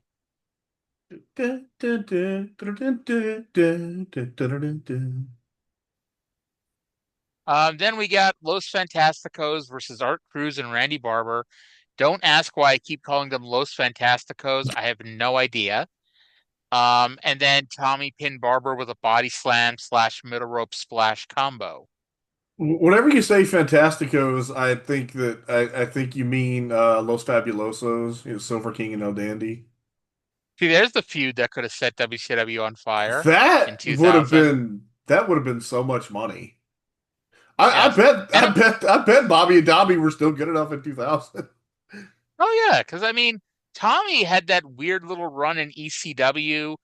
Then we got Los Fantasticos versus Art Cruz and Randy Barber. Don't ask why I keep calling them Los Fantasticos. I have no idea. And then Tommy pinned Barber with a body slam slash middle rope splash combo. Whenever you say Fantasticos, I think you mean Los Fabulosos, Silver King and El Dandy. See, there's the feud that could have set WCW on fire in That would have 2000. been so much money. I Yes. bet And I bet Bobby and Dobby were still good enough in 2000. oh yeah, because I mean, Tommy had that weird little run in ECW,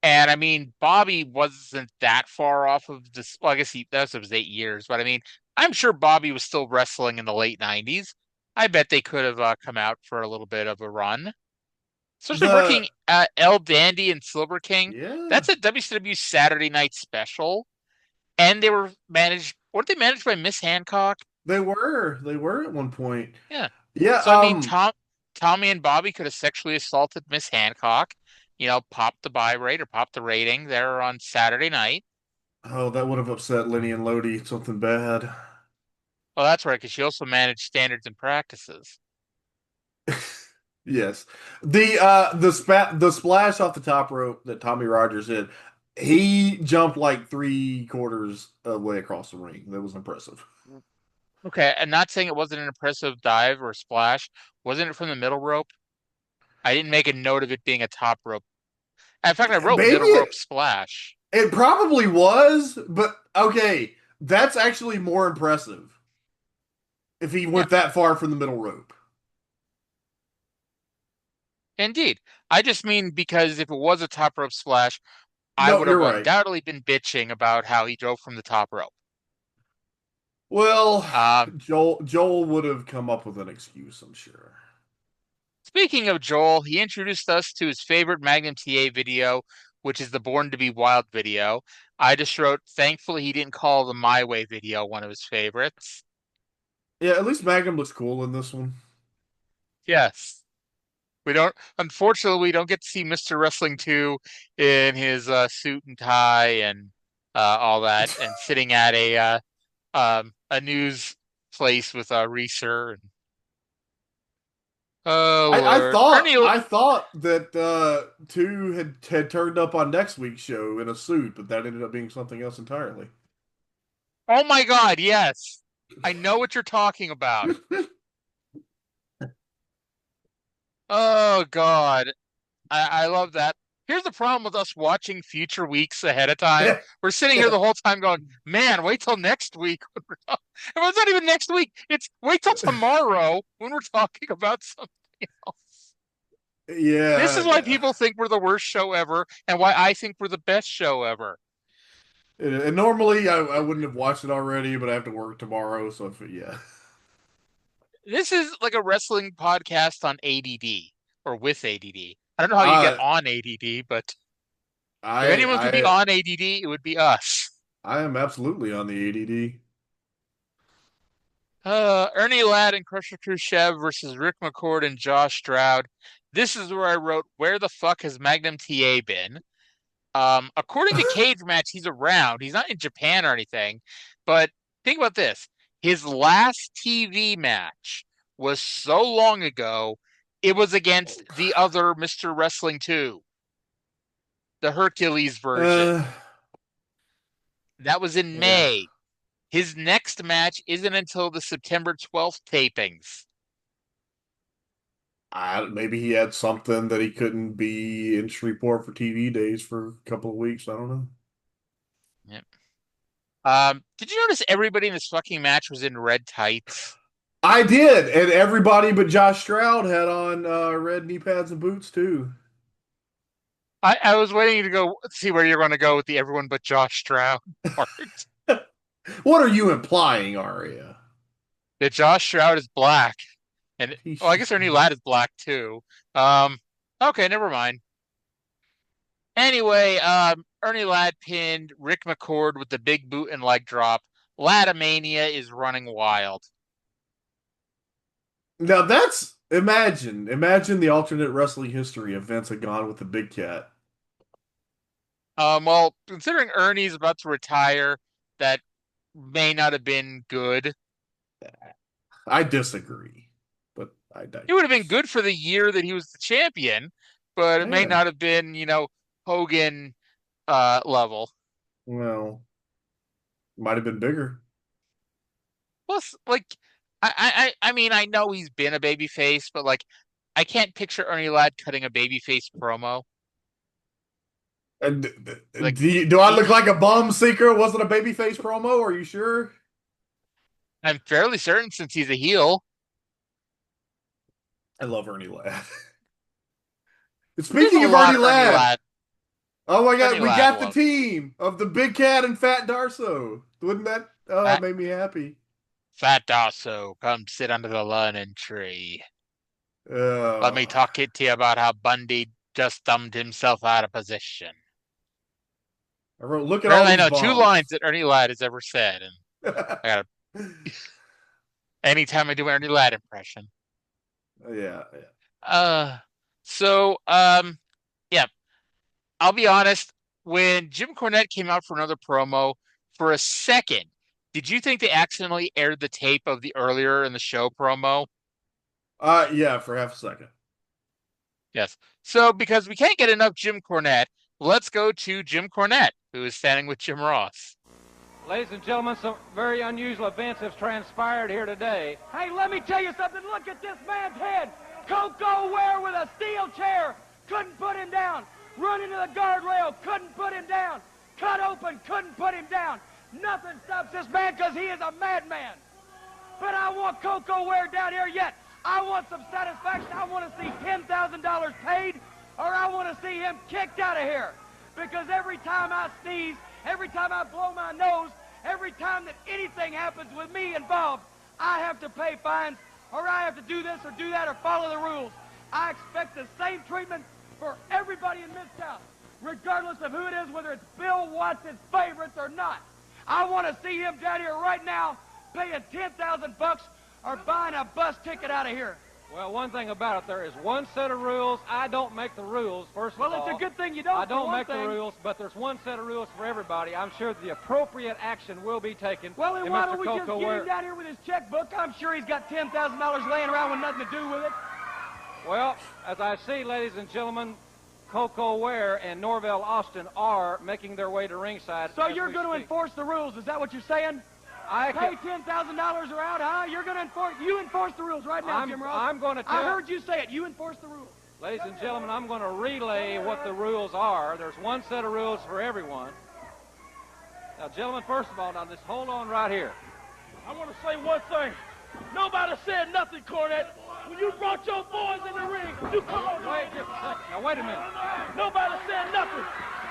and I mean, Bobby wasn't that far off of this. Well, I guess that was 8 years, but I mean, I'm sure Bobby was still wrestling in the late '90s. I bet they could have come out for a little bit of a run, especially working El Dandy and Silver King. Yeah, that's a WCW Saturday Night Special, and they were managed. Weren't they managed by Miss Hancock? They were at one point. Yeah. Yeah. So I mean, Tommy and Bobby could have sexually assaulted Miss Hancock. Popped the buy rate or popped the rating there on Saturday night. Oh, that would have upset Lenny and Lodi. Something bad. Well, that's right, because she also managed standards and practices. Yes. The splash off the top rope that Tommy Rogers did, he jumped like 3/4 of the way across the ring. That was impressive. Okay, and not saying it wasn't an impressive dive or splash. Wasn't it from the middle rope? I didn't make a note of it being a top rope. In fact, I wrote middle rope splash. It probably was, but okay, that's actually more impressive if he went that far from the middle rope. Indeed. I just mean because if it was a top rope splash, I would have undoubtedly been bitching about how he drove from the top rope. Well, Joel would have come up with an excuse, I'm sure. Speaking of Joel, he introduced us to his favorite Magnum TA video, which is the Born to Be Wild video. I just wrote, thankfully he didn't call the My Way video one of his favorites. Yeah, at least Magnum looks cool in this one. Yes. Unfortunately, we don't get to see Mr. Wrestling 2 in his suit and tie and all that, and sitting at a news place with Reeser. I thought that 2 had turned up on next week's show in a suit, but that ended up being something else entirely. Oh my God, yes. I know what you're talking about. Oh God. I love that. Here's the problem with us watching future weeks ahead of time. We're sitting here the whole time going, man, wait till next week. It's not even next week. It's wait till tomorrow when we're talking about something else. Yeah. This is why people think we're the worst show ever and why I think we're the best show ever. And normally I wouldn't have watched it already, but I have to work tomorrow, so yeah. This is like a wrestling podcast on ADD or with ADD. I don't know how you get on ADD, but if anyone could be on ADD, it would be us. I am absolutely on the ADD. Ernie Ladd and Krusher Khrushchev versus Rick McCord and Josh Stroud. This is where I wrote, where the fuck has Magnum TA been? According to Cage Match, he's around. He's not in Japan or anything. But think about this. His last TV match was so long ago, it was against the other Mr. Wrestling 2. The Hercules version. That was in May. His next match isn't until the September 12th tapings. Maybe he had something that he couldn't be in Shreveport for TV days for a couple of weeks. I don't know. Yep. Did you notice everybody in this fucking match was in red tights? I did, and everybody but Josh Stroud had on red knee pads and boots too. I was waiting to go see where you're going to go with the everyone but Josh Stroud part. What are you implying, Arya? That Josh Stroud is black. And I guess Ernie Ladd is black too. Okay, never mind. Anyway, Ernie Ladd pinned Rick McCord with the big boot and leg drop. Ladd-a-mania is running wild. Now that's imagine the alternate wrestling history if Vince had gone with the big cat. Well, considering Ernie's about to retire, that may not have been good. I disagree, but I digress. It would have been good for the year that he was the champion, but it may not have been, Hogan level. Well, might have been bigger. Plus, I mean, I know he's been a babyface, but I can't picture Ernie Ladd cutting a babyface promo. And do I look like a bum seeker? Wasn't a babyface promo? Are you sure? I'm fairly certain since he's a heel. I love Ernie Ladd. Speaking of Ernie Ladd. Oh my God, Ernie we Ladd got the love. team of the Big Cat and Fat Darsow. Wouldn't that? Oh, that made me happy. Fat Darsow, come sit under the learning tree. Let me talk to you about how Bundy just thumbed himself out of position. I wrote, look at all these I know bombs. 2 lines that Ernie Ladd has ever said, and I gotta. Anytime I do an Ernie Ladd impression. Yeah. Yeah. I'll be honest. When Jim Cornette came out for another promo, for a second, did you think they accidentally aired the tape of the earlier in the show promo? Yeah, for half a second. Yes. So, because we can't get enough Jim Cornette, let's go to Jim Cornette, who is standing with Jim Ross. Ladies and gentlemen, some very unusual events have transpired here today. Hey, let me tell you something. Look at this man's head. Koko Ware with a steel chair. Couldn't put him down. Run into the guardrail. Couldn't put him down. Cut open. Couldn't put him down. Nothing stops this man because he is a madman. But I want Koko Ware down here yet. I want some satisfaction. I want to see $10,000 paid, or I want to see him kicked out of here. Because every time I sneeze, every time I blow my nose, every time that anything happens with me involved, I have to pay fines, or I have to do this or do that or follow the rules. I expect the same treatment for everybody in Mid-South, regardless of who it is, whether it's Bill Watts' favorites or not. I want to see him down here right now paying $10,000 or buying a bus ticket out of here. Well, one thing about it, there is one set of rules. I don't make the rules, first of all. Well, it's a good thing you don't. I don't make the rules, but there's one set of rules for everybody. I'm sure the appropriate action will be taken. Well, then why don't we just get him down here with his checkbook? I'm sure he's got $10,000 laying around with nothing to do with it. Well, as I see, ladies and gentlemen, Koko Ware and Norvell Austin are making their way to ringside. So you're going to enforce the rules, is that what you're saying? Pay $10,000 or out, huh? You're going to enforce the rules right now, Jim Ross. I'm going to tell. I heard you say it. You enforce the rules. Ladies and gentlemen, I'm going to relay what the rules are. There's one set of rules for everyone. Now, gentlemen, first of all, now just hold on right here. I want to say one thing. Nobody said nothing, Cornette. When you brought your boys in the ring, you come on. Wait just a second. Now, wait a minute. Nobody said nothing.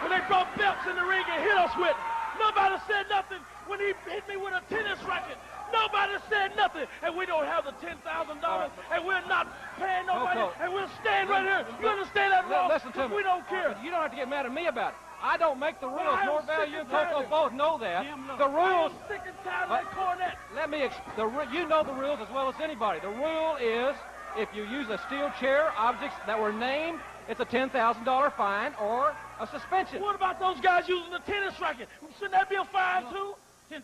When they brought belts in the ring and hit us with, nobody said nothing. When he hit me with a tennis racket, nobody said nothing. And we don't have the $10,000, and we're not paying nobody, and we'll stand right here. You understand that, Ross? Listen to me. We don't care. You don't have to get mad at me about it. I don't make the rules. Norvell, you and Koko both know that. The rules. I'm sick and tired of that Cornette. Let me. You know the rules as well as anybody. The rule is if you use a steel chair, objects that were named, it's a $10,000 fine or a suspension. What about those guys using the tennis racket? Shouldn't that be a fine too? $10,000 is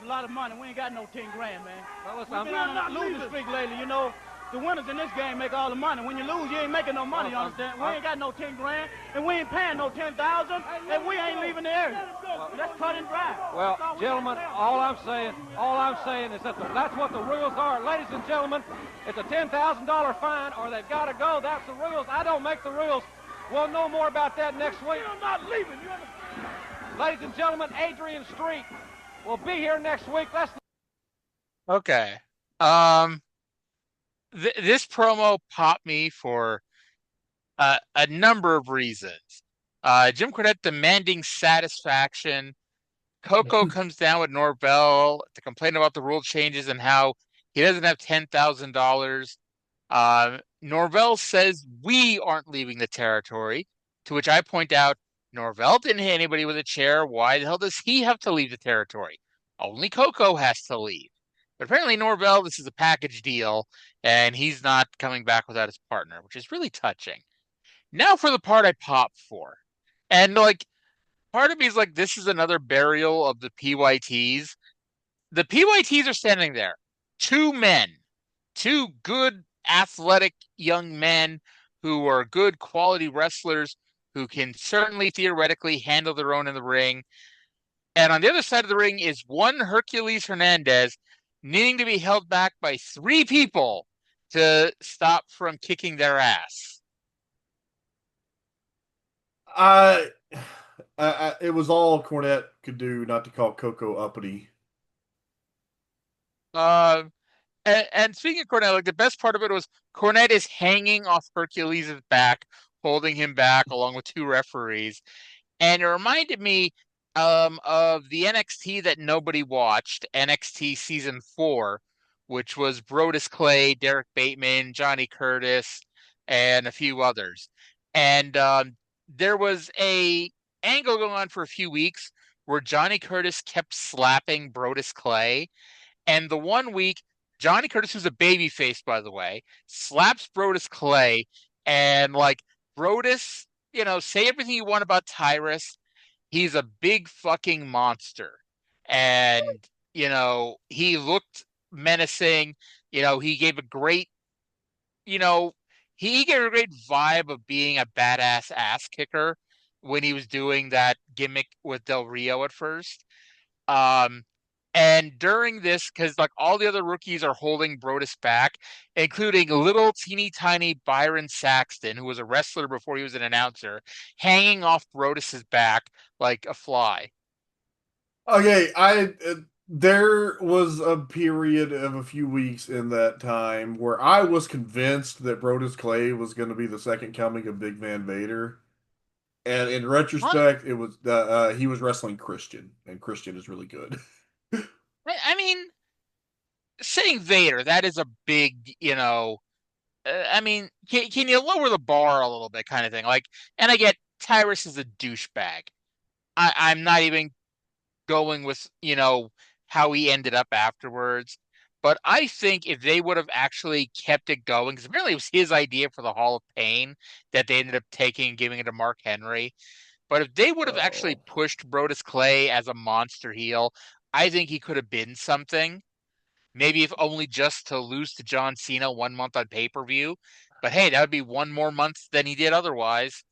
a lot of money. We ain't got no 10 grand, man. Well, listen, We've been on a losing streak lately, you know. The winners in this game make all the money. When you lose, you ain't making no money, you understand? We ain't got no 10 grand, and we ain't paying no 10,000, and we ain't leaving the area. Let's cut and dry. Well, gentlemen, all I'm saying is that that's what the rules are. Ladies and gentlemen, it's a $10,000 fine, or they've got to go. That's the rules. I don't make the rules. We'll know more about that next week. I'm not leaving, you understand? Ladies and gentlemen, Adrian Street will be here next week. Okay. This promo popped me for a number of reasons. Jim Cornette demanding satisfaction. Koko comes down with Norvell to complain about the rule changes and how he doesn't have $10,000. Norvell says we aren't leaving the territory, to which I point out Norvell didn't hit anybody with a chair. Why the hell does he have to leave the territory? Only Koko has to leave. But apparently Norvell, this is a package deal, and he's not coming back without his partner, which is really touching. Now for the part I popped for. And, part of me is like, this is another burial of the PYTs. The PYTs are standing there. 2 men. 2 good, athletic young men who are good quality wrestlers who can certainly theoretically handle their own in the ring. And on the other side of the ring is one Hercules Hernandez needing to be held back by 3 people to stop from kicking their ass. It was all Cornette could do not to call Koko uppity. And speaking of Cornette, the best part of it was Cornette is hanging off Hercules' back, holding him back along with 2 referees. And it reminded me of the NXT that nobody watched, NXT Season 4, which was Brodus Clay, Derek Bateman, Johnny Curtis, and a few others. And there was a angle going on for a few weeks where Johnny Curtis kept slapping Brodus Clay. And the one week, Johnny Curtis, who's a babyface, by the way, slaps Brodus Clay. And like, Brodus, say everything you want about Tyrus. He's a big fucking monster. And, he looked menacing. He gave a great, you know, he gave a great vibe of being a badass ass kicker when he was doing that gimmick with Del Rio at first. Um, and during this, because like all the other rookies are holding Brodus back, including little teeny tiny Byron Saxton, who was a wrestler before he was an announcer, hanging off Brodus's back like a fly. Okay, there was a period of a few weeks in that time where I was convinced that Brodus Clay was going to be the second coming of Big Van Vader. And in retrospect, it was he was wrestling Christian, and Christian is really good. I mean, saying Vader, that is a big, I mean, can you lower the bar a little bit kind of thing? Like, and I get Tyrus is a douchebag. I'm not even going with, how he ended up afterwards. But I think if they would have actually kept it going, because apparently it was his idea for the Hall of Pain that they ended up taking and giving it to Mark Henry. But if they would have actually pushed Brodus Clay as a monster heel, I think he could have been something. Maybe if only just to lose to John Cena 1 month on pay-per-view. But hey, that would be 1 more month than he did otherwise.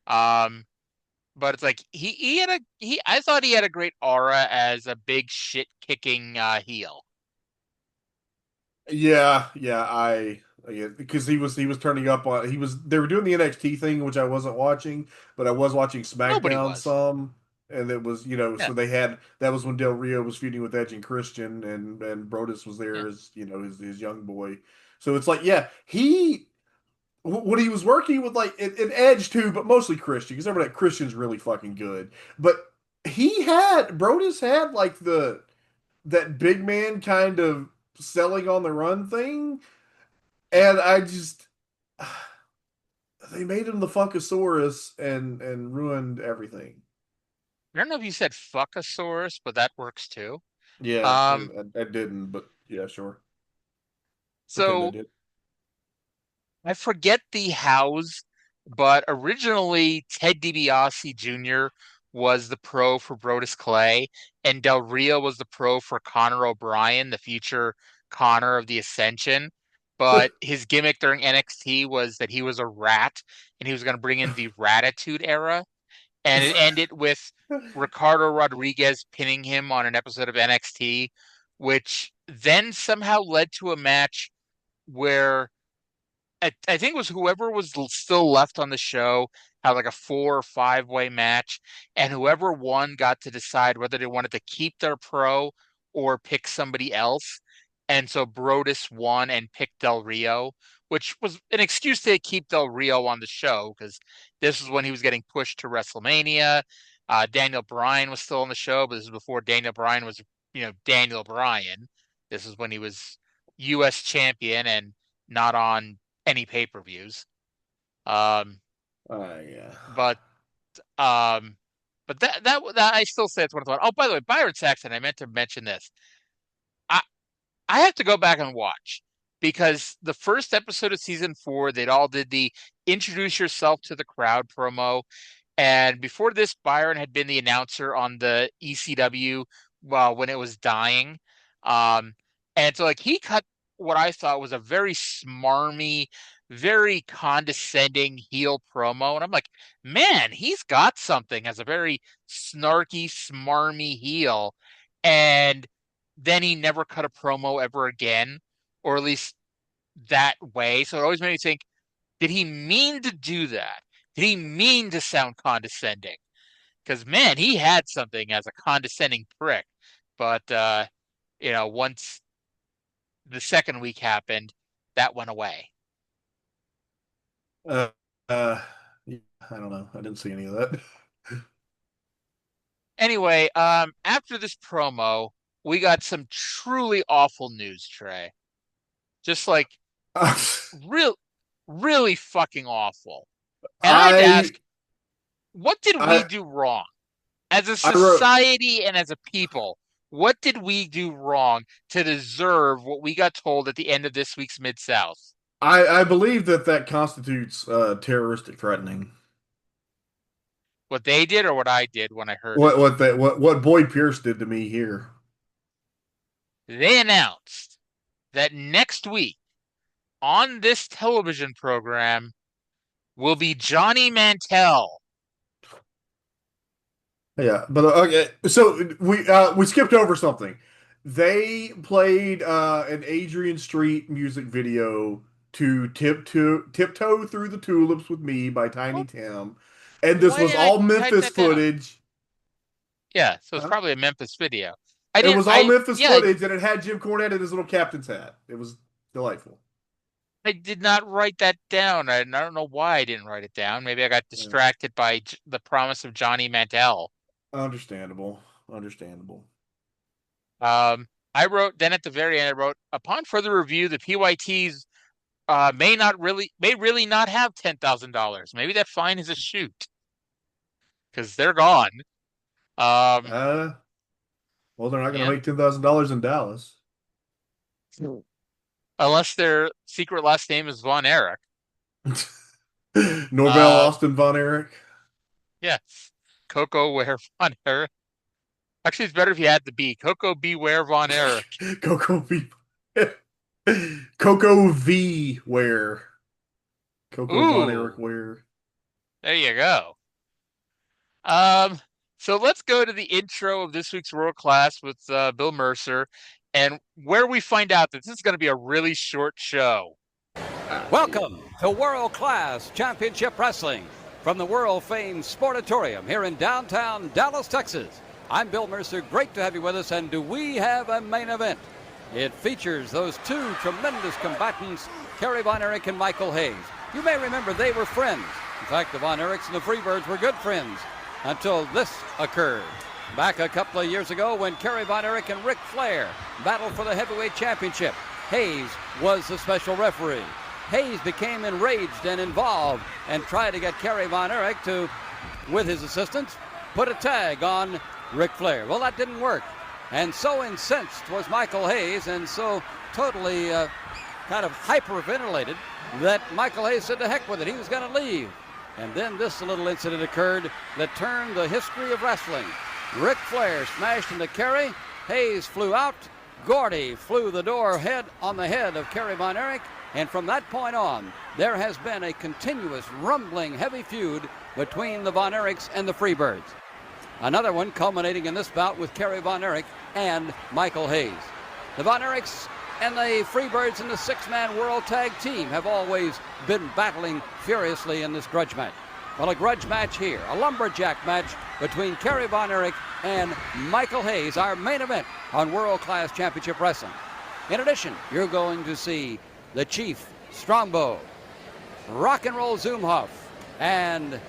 But it's like I thought he had a great aura as a big shit kicking heel. Yeah, because he was turning up on they were doing the NXT thing, which I wasn't watching, but I was watching SmackDown some, and it was so they had that was when Del Rio was feuding with Edge and Christian, and Brodus was there as his young boy. So it's like he when he was working with like an Edge too, but mostly Christian because everybody Christian's really fucking good, but Brodus had like that big man kind of selling on the run thing. And I just they made him the Funkasaurus and ruined everything. I don't know if you said Fuckasaurus, but that works too. Yeah, I didn't, but yeah, sure. So I forget the hows, but originally Ted DiBiase Jr. was the pro for Brodus Clay, and Del Rio was the pro for Connor O'Brien, the future Connor of the Ascension. But his gimmick during NXT was that he was a rat, and he was going to bring in the Ratitude era. And it ended with Ricardo Rodriguez pinning him on an episode of NXT, which then somehow led to a match where I think it was whoever was still left on the show had like a 4 or 5-way match, and whoever won got to decide whether they wanted to keep their pro or pick somebody else. And so Brodus won and picked Del Rio, which was an excuse to keep Del Rio on the show because this was when he was getting pushed to WrestleMania. Daniel Bryan was still on the show, but this is before Daniel Bryan was, Daniel Bryan. This is when he was U.S. champion and not on any pay-per-views. Yeah. But that I still say it's one of the. Oh, by the way, Byron Saxton, I meant to mention this. I have to go back and watch because the first episode of season 4, they'd all did the introduce yourself to the crowd promo. And before this, Byron had been the announcer on the ECW when it was dying. And so like he cut what I thought was a very smarmy, very condescending heel promo. And I'm like, man, he's got something as a very snarky, smarmy heel. And then he never cut a promo ever again, or at least that way. So it always made me think, did he mean to do that? Did he mean to sound condescending? Because, man, he had something as a condescending prick. But, once the second week happened, that went away. I don't know. I didn't see any of that. Anyway, after this promo, we got some truly awful news, Trey. Just like really fucking awful. And I'd ask, what did we do wrong? As a society and as a people, what did we do wrong to deserve what we got told at the end of this week's Mid-South? I believe that constitutes terroristic threatening. What they did or what I did when I heard what Boyd Pierce did to me here. They announced that next week on this television program will be Johnny Mantell. Yeah, but okay. So we skipped over something. They played an Adrian Street music video to Tiptoe Through the Tulips with Me by Tiny Tim. And this was all Memphis footage. Yeah, so it's probably a Memphis video. It was all Memphis footage, and it had Jim Cornette in his little captain's hat. It was delightful. I did not write that down. I don't know why I didn't write it down. Maybe I got distracted by the promise of Johnny Mantell. Understandable. I wrote, then at the very end, I wrote, upon further review, the PYTs may really not have $10,000. Maybe that fine is a shoot. Because they're gone. Well, they're not going to make $10,000 in Dallas. Unless their secret last name is Von Erich. Norvell Austin Von Erich. Yes. Koko Ware Von Erich. Actually, it's better if you had the B. Koko B. Ware Von Erich. Koko V. Ware. Koko Von Erich Ware. There you go. So let's go to the intro of this week's World Class with Bill Mercer, and where we find out that this is going to be a really short show. Welcome to World Class Championship Wrestling from the world-famed Sportatorium here in downtown Dallas, Texas. I'm Bill Mercer. Great to have you with us, and do we have a main event? It features those two tremendous combatants, Kerry Von Erich and Michael Hayes. You may remember they were friends. In fact, the Von Erichs and the Freebirds were good friends until this occurred. Back a couple of years ago when Kerry Von Erich and Ric Flair battled for the heavyweight championship, Hayes was the special referee. Hayes became enraged and involved and tried to get Kerry Von Erich to, with his assistants, put a tag on Ric Flair. Well, that didn't work. And so incensed was Michael Hayes and so totally kind of hyperventilated that Michael Hayes said to heck with it. He was going to leave. And then this little incident occurred that turned the history of wrestling. Ric Flair smashed into Kerry. Hayes flew out. Gordy flew the door head on the head of Kerry Von Erich. And from that point on, there has been a continuous rumbling heavy feud between the Von Erichs and the Freebirds. Another one culminating in this bout with Kerry Von Erich and Michael Hayes. The Von Erichs and the Freebirds in the six-man world tag team have always been battling furiously in this grudge match. Well, a grudge match here, a lumberjack match between Kerry Von Erich and Michael Hayes, our main event on World Class Championship Wrestling. In addition, you're going to see the Chief Strongbow, Rock and Roll Zumhoffe, and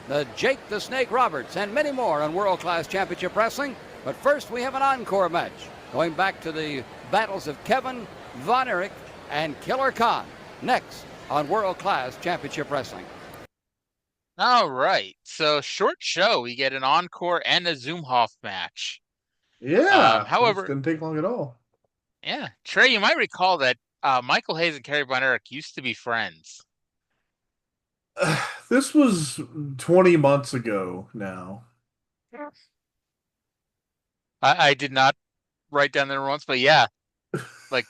the Jake the Snake Roberts, and many more on World Class Championship Wrestling. But first, we have an encore match, going back to the battles of Kevin Von Erich and Killer Khan, next on World Class Championship Wrestling. All right, so short show. We get an encore and a Zumhoffe match. Yeah, however, it didn't take long at all. Yeah, Trey, you might recall that Michael Hayes and Kerry Von Erich used to be friends. This was 20 months ago now. I did not write down there once, but yeah. Like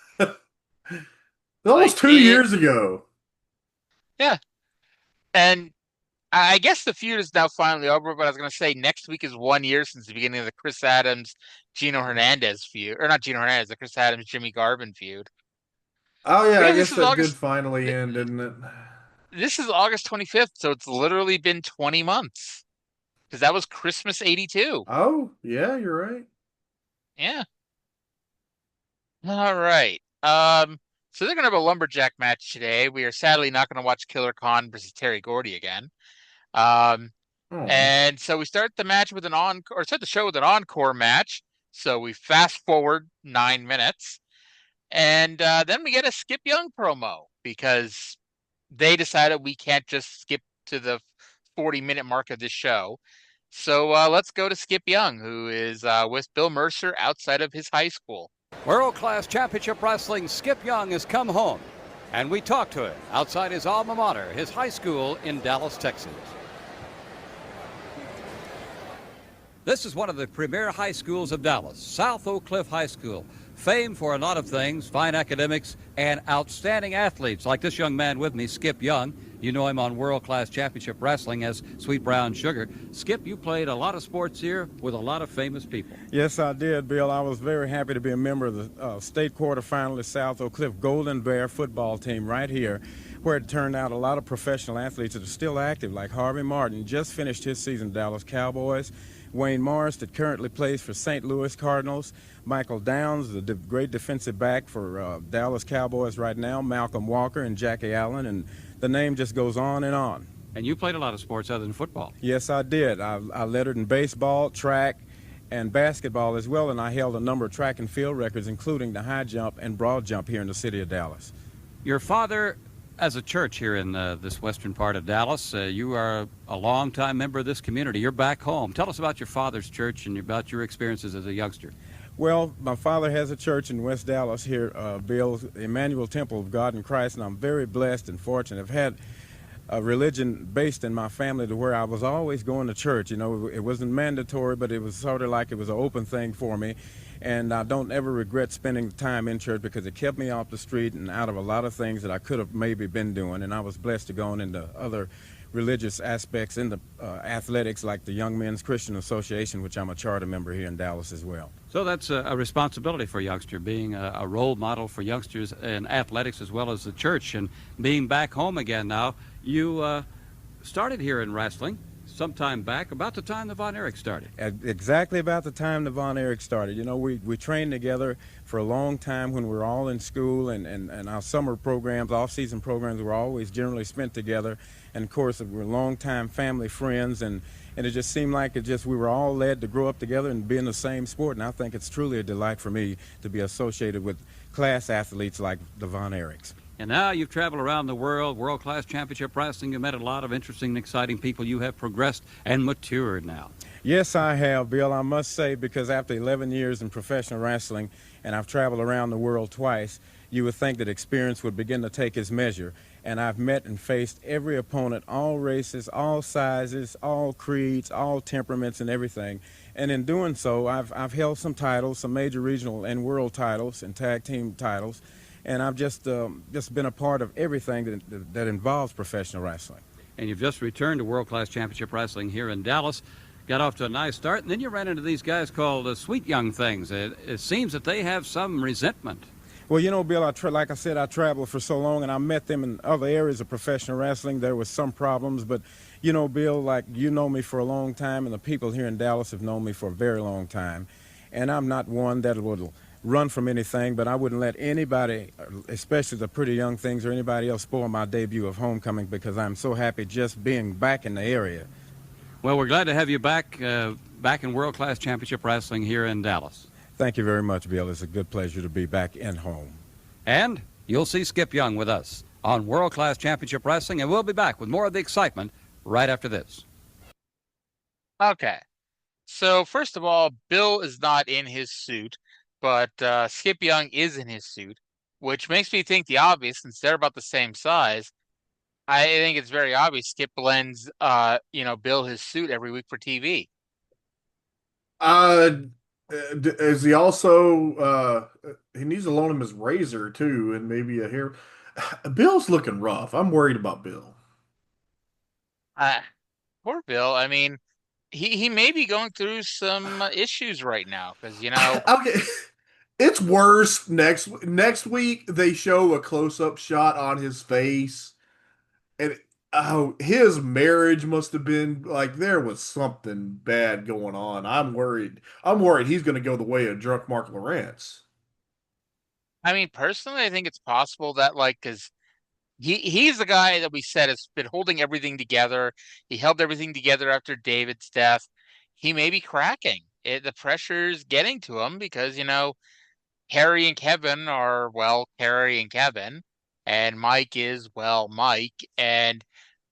almost 2 years ago. Yeah. And I guess the feud is now finally over, but I was going to say next week is 1 year since the beginning of the Chris Adams, Gino Hernandez feud. Or not Gino Hernandez, the Chris Adams, Jimmy Garvin feud. Oh, yeah, I guess that did finally end, didn't it? This is August 25th, so it's literally been 20 months. Because that was Christmas 82. Oh, yeah, you're right. Yeah. All right. So they're going to have a lumberjack match today. We are sadly not going to watch Killer Khan versus Terry Gordy again. And so we start the match with start the show with an encore match. So we fast forward 9 minutes, and then we get a Skip Young promo because they decided we can't just skip to the 40-minute mark of this show. So let's go to Skip Young, who is with Bill Mercer outside of his high school. World Class Championship Wrestling, Skip Young has come home, and we talked to him outside his alma mater, his high school in Dallas, Texas. This is one of the premier high schools of Dallas, South Oak Cliff High School, famed for a lot of things, fine academics, and outstanding athletes like this young man with me, Skip Young. You know him on World Class Championship Wrestling as Sweet Brown Sugar. Skip, you played a lot of sports here with a lot of famous people. Yes, I did, Bill. I was very happy to be a member of the state quarterfinalist South Oak Cliff Golden Bear football team right here, where it turned out a lot of professional athletes that are still active, like Harvey Martin, just finished his season with Dallas Cowboys. Wayne Morris, that currently plays for St. Louis Cardinals. Michael Downs, the great defensive back for Dallas Cowboys right now. Malcolm Walker and Jackie Allen, and the name just goes on and on. And you played a lot of sports other than football. Yes, I did. I lettered in baseball, track, and basketball as well, and I held a number of track and field records, including the high jump and broad jump here in the city of Dallas. Your father, as a church here in this western part of Dallas, you are a longtime member of this community. You're back home. Tell us about your father's church and about your experiences as a youngster. Well, my father has a church in West Dallas here, Bill, Emmanuel Temple of God in Christ, and I'm very blessed and fortunate. I've had a religion based in my family to where I was always going to church. You know, it wasn't mandatory, but it was sort of like it was an open thing for me. And I don't ever regret spending time in church because it kept me off the street and out of a lot of things that I could have maybe been doing. And I was blessed to go into other religious aspects in the athletics, like the Young Men's Christian Association, which I'm a charter member here in Dallas as well. So that's a responsibility for a youngster, being a role model for youngsters in athletics as well as the church. And being back home again now, you started here in wrestling sometime back, about the time the Von Erich started. Exactly about the time the Von Erich started. You know, we trained together for a long time when we were all in school, and our summer programs, off-season programs, were always generally spent together. And, of course, we were longtime family friends, and it just seemed like we were all led to grow up together and be in the same sport. And I think it's truly a delight for me to be associated with class athletes like the Von Erichs. And now you've traveled around the world, world-class championship wrestling. You've met a lot of interesting and exciting people. You have progressed and matured now. Yes, I have, Bill. I must say, because after 11 years in professional wrestling, and I've traveled around the world twice, you would think that experience would begin to take its measure. And I've met and faced every opponent, all races, all sizes, all creeds, all temperaments, and everything. And in doing so, I've held some titles, some major regional and world titles and tag team titles. And I've just been a part of everything that involves professional wrestling. And you've just returned to World Class Championship Wrestling here in Dallas. Got off to a nice start, and then you ran into these guys called Sweet Young Things. It seems that they have some resentment. Well, you know, Bill, like I said, I traveled for so long, and I met them in other areas of professional wrestling. There was some problems, but, you know, Bill, like, you know me for a long time, and the people here in Dallas have known me for a very long time. And I'm not one that will run from anything, but I wouldn't let anybody, especially the pretty young things or anybody else, spoil my debut of homecoming, because I'm so happy just being back in the area. Well, we're glad to have you back in World Class Championship Wrestling here in Dallas. Thank you very much, Bill. It's a good pleasure to be back in home. And you'll see Skip Young with us on World Class Championship Wrestling, and we'll be back with more of the excitement right after this. Okay. So, first of all, Bill is not in his suit, but Skip Young is in his suit, which makes me think the obvious, since they're about the same size. I think it's very obvious Skip lends, Bill his suit every week for TV. Is he also, he needs to loan him his razor, too, and maybe a hair. Bill's looking rough. I'm worried about Bill. Poor Bill. I mean, he may be going through some issues right now, because, Okay. It's worse. Next week, they show a close-up shot on his face, and his marriage must have been like there was something bad going on. I'm worried. He's going to go the way of drunk Mark Lawrence. I mean, personally, I think it's possible that, because he's the guy that we said has been holding everything together. He held everything together after David's death. He may be cracking. The pressure's getting to him because, Harry and Kevin are, well, Harry and Kevin, and Mike is, well, Mike, and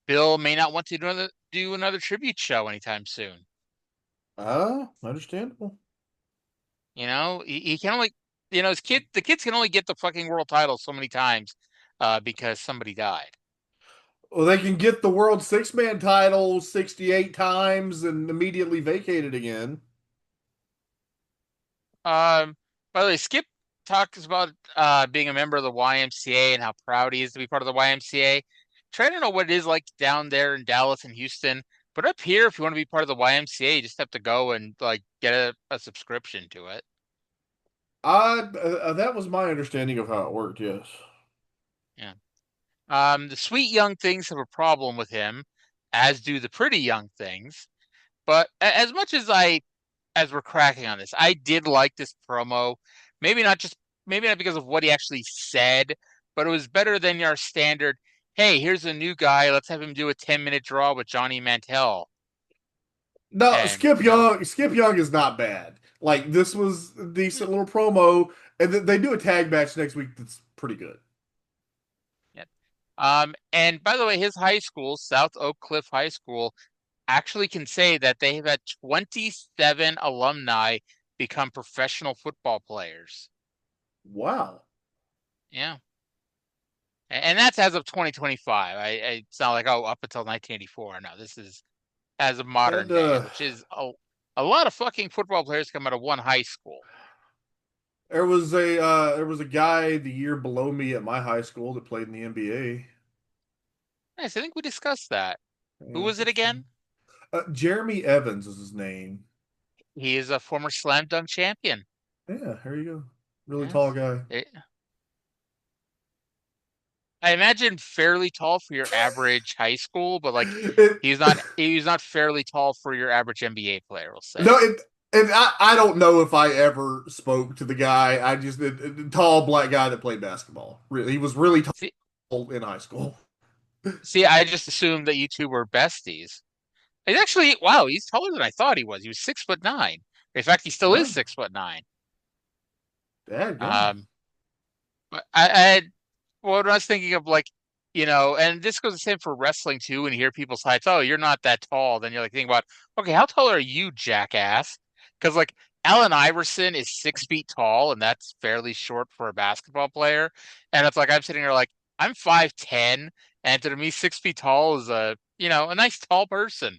Bill may not want to do another tribute show anytime soon. Understandable. He can only, the kids can only get the fucking world title so many times because somebody died. Well, they can get the world six-man title 68 times and immediately vacate it again. By the way, Skip talks about being a member of the YMCA and how proud he is to be part of the YMCA. Trying to know what it is like down there in Dallas and Houston. But up here, if you want to be part of the YMCA, you just have to go and get a subscription to it. That was my understanding of how it worked. Yes. Yeah. The sweet young things have a problem with him, as do the pretty young things. But as much as we're cracking on this, I did like this promo. Maybe not because of what he actually said, but it was better than your standard, hey, here's a new guy, let's have him do a 10-minute draw with Johnny Mantel. No, Skip Young is not bad. Like, this was a decent little promo, and they do a tag match next week that's pretty good. Yeah. And by the way, his high school, South Oak Cliff High School, actually can say that they have had 27 alumni become professional football players. Wow. Yeah. And that's as of 2025. It's not like, up until 1984. No, this is as of modern day, which is a lot of fucking football players come out of one high school. There was a guy the year below me at my high school that played in the NBA. Nice. I think we discussed that. Who was it again? Jeremy Evans is his name. He is a former slam dunk champion. Yeah, here you go. Really tall guy. I imagine fairly tall for your average high school, but he's not fairly tall for your average NBA player, we'll say. No, and I don't know if I ever spoke to the guy. I just a tall black guy that played basketball. He was really tall in high school. See, I just assumed that you two were besties. He's actually, wow, he's taller than I thought he was. He was 6'9". In fact, he still is 6'9". Yeah. But I what I was thinking of, and this goes the same for wrestling too. When you hear people's heights, oh, you're not that tall, then you're thinking about, okay, how tall are you, jackass? Because Allen Iverson is 6 feet tall, and that's fairly short for a basketball player. And it's I'm sitting here I'm 5'10", and to me, 6 feet tall is a nice tall person.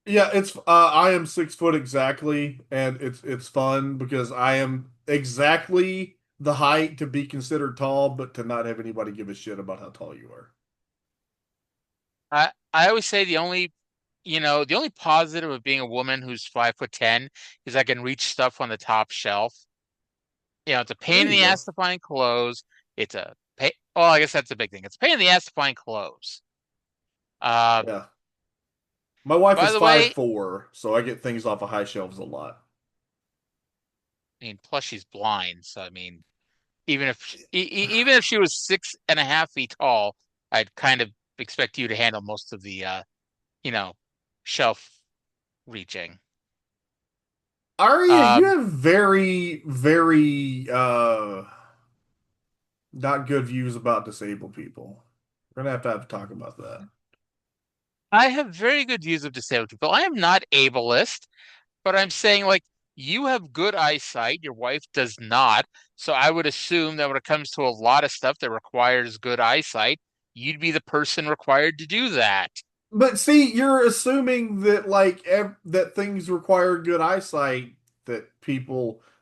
Yeah, it's I am 6 foot exactly, and it's fun because I am exactly the height to be considered tall, but to not have anybody give a shit about how tall you are. I always say the only positive of being a woman who's 5'10" is I can reach stuff on the top shelf. It's a pain in the ass to find clothes. It's a pain. Oh, I guess that's a big thing. It's a pain in the ass to find clothes. Yeah. My wife is 5'4", so I get things off of high shelves a lot. I mean, plus she's blind, so I mean, even if she was 6.5 feet tall, I'd kind of expect you to handle most of the shelf reaching. Arya, you have very, very not good views about disabled people. We're gonna have to talk about that. I have very good views of disabled people. I am not ableist, but I'm saying you have good eyesight. Your wife does not. So I would assume that when it comes to a lot of stuff that requires good eyesight, you'd be the person required to do that. But see, you're assuming that that things require good eyesight that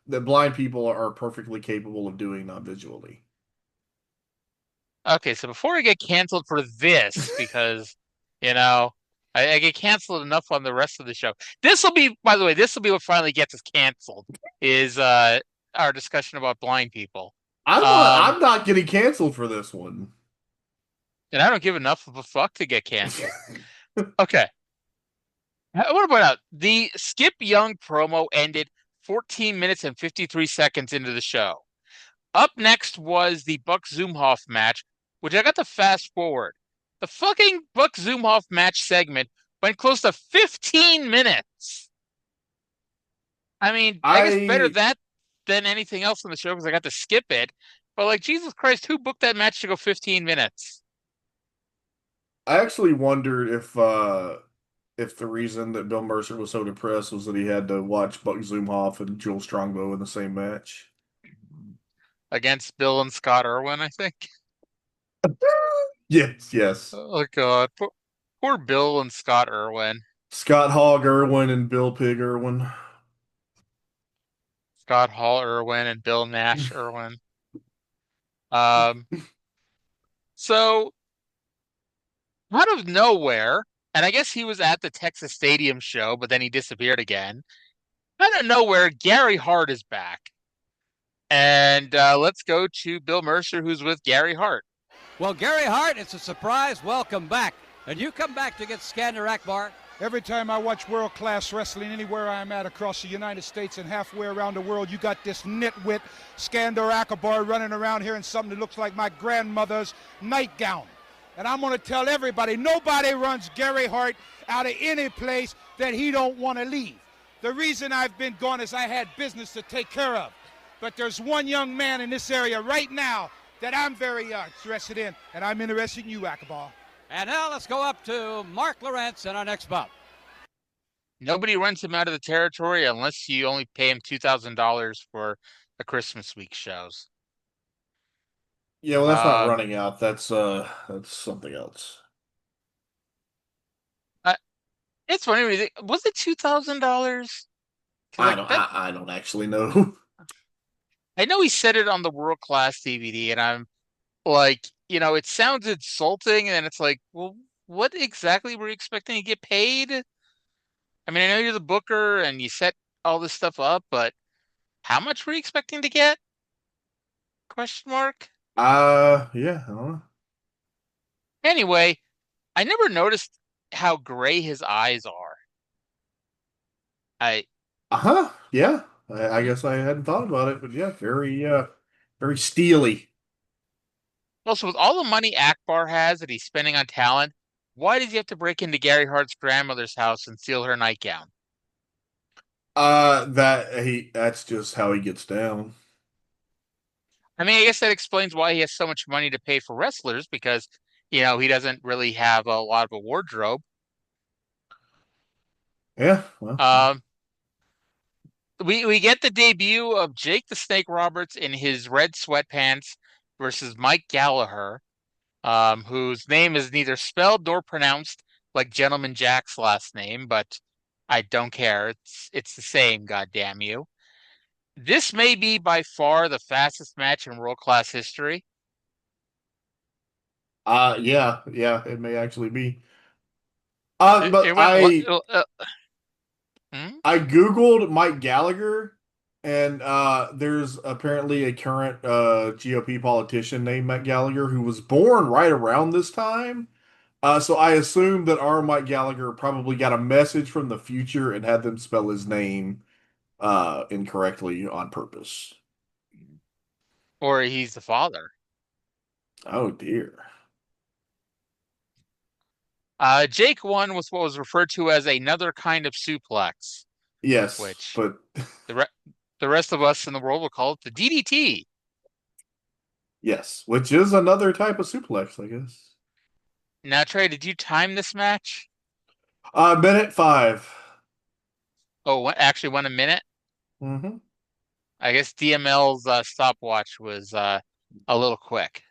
blind people are perfectly capable of doing non-visually. Okay, so before I get canceled for this, because I get canceled enough on the rest of the show. By the way, this will be what finally gets us canceled, is our discussion about blind people. I'm not getting canceled for this one. And I don't give enough of a fuck to get canceled. Okay. I want to point out, the Skip Young promo ended 14 minutes and 53 seconds into the show. Up next was the Buck Zumhoffe match, which I got to fast forward. The fucking Buck Zumhoffe match segment went close to 15 minutes. I mean, I guess better that than anything else on the show because I got to skip it. But like, Jesus Christ, who booked that match to go 15 minutes? I actually wondered if the reason that Bill Mercer was so depressed was that he had to watch Buck Zumhofe and Jules Strongbow in the same match. Against Bill and Scott Irwin, I think. Yes. Oh, God. Poor Bill and Scott Irwin. Scott Hogg Irwin and Bill Pig Irwin. Scott Hall Irwin and Bill Nash Irwin. So, out of nowhere, and I guess he was at the Texas Stadium show, but then he disappeared again. Out of nowhere, Gary Hart is back. And let's go to Bill Mercer, who's with Gary Hart. Well, Gary Hart, it's a surprise welcome back. And you come back to get Skander Akbar. Every time I watch world-class wrestling anywhere I'm at across the United States and halfway around the world, you got this nitwit Skander Akbar running around here in something that looks like my grandmother's nightgown. And I'm going to tell everybody, nobody runs Gary Hart out of any place that he don't want to leave. The reason I've been gone is I had business to take care of. But there's one young man in this area right now that I'm very interested in, and I'm interested in you, Akbar. And now let's go up to Mark Lawrence in our next bout. Nobody runs him out of the territory unless you only pay him $2,000 for the Christmas week shows. Yeah, well, that's not running out. That's something else. It's funny when you think, was it $2,000? I don't actually know. I know he said it on the World Class DVD, and I'm like, it sounds insulting, and then it's like, well, what exactly were you expecting to get paid? I mean, I know you're the booker and you set all this stuff up, but how much were you expecting to get? Question mark? Yeah, I don't know. Anyway, I never noticed how gray his eyes are. Yeah. I guess I hadn't thought about it, but yeah, very steely. Also, with all the money Akbar has that he's spending on talent, why does he have to break into Gary Hart's grandmother's house and steal her nightgown? That's just how he gets down. I mean, I guess that explains why he has so much money to pay for wrestlers because, he doesn't really have a lot of a wardrobe. Yeah. Well. We get the debut of Jake the Snake Roberts in his red sweatpants versus Mike Gallagher, whose name is neither spelled nor pronounced like Gentleman Jack's last name, but I don't care. It's the same, goddamn you. This may be by far the fastest match in world class history. Yeah, it may actually be. I Googled Mike Gallagher, and there's apparently a current GOP politician named Mike Gallagher who was born right around this time. So I assume that our Mike Gallagher probably got a message from the future and had them spell his name incorrectly on purpose. Or he's the father. Oh, dear. Jake won with what was referred to as another kind of suplex. Yes, but the rest of us in the world will call it the DDT. Yes, which is another type of suplex, I guess. Now, Trey, did you time this match? Minute 5. Oh, actually 1 minute? Mm-hmm. I guess DML's stopwatch was a little quick.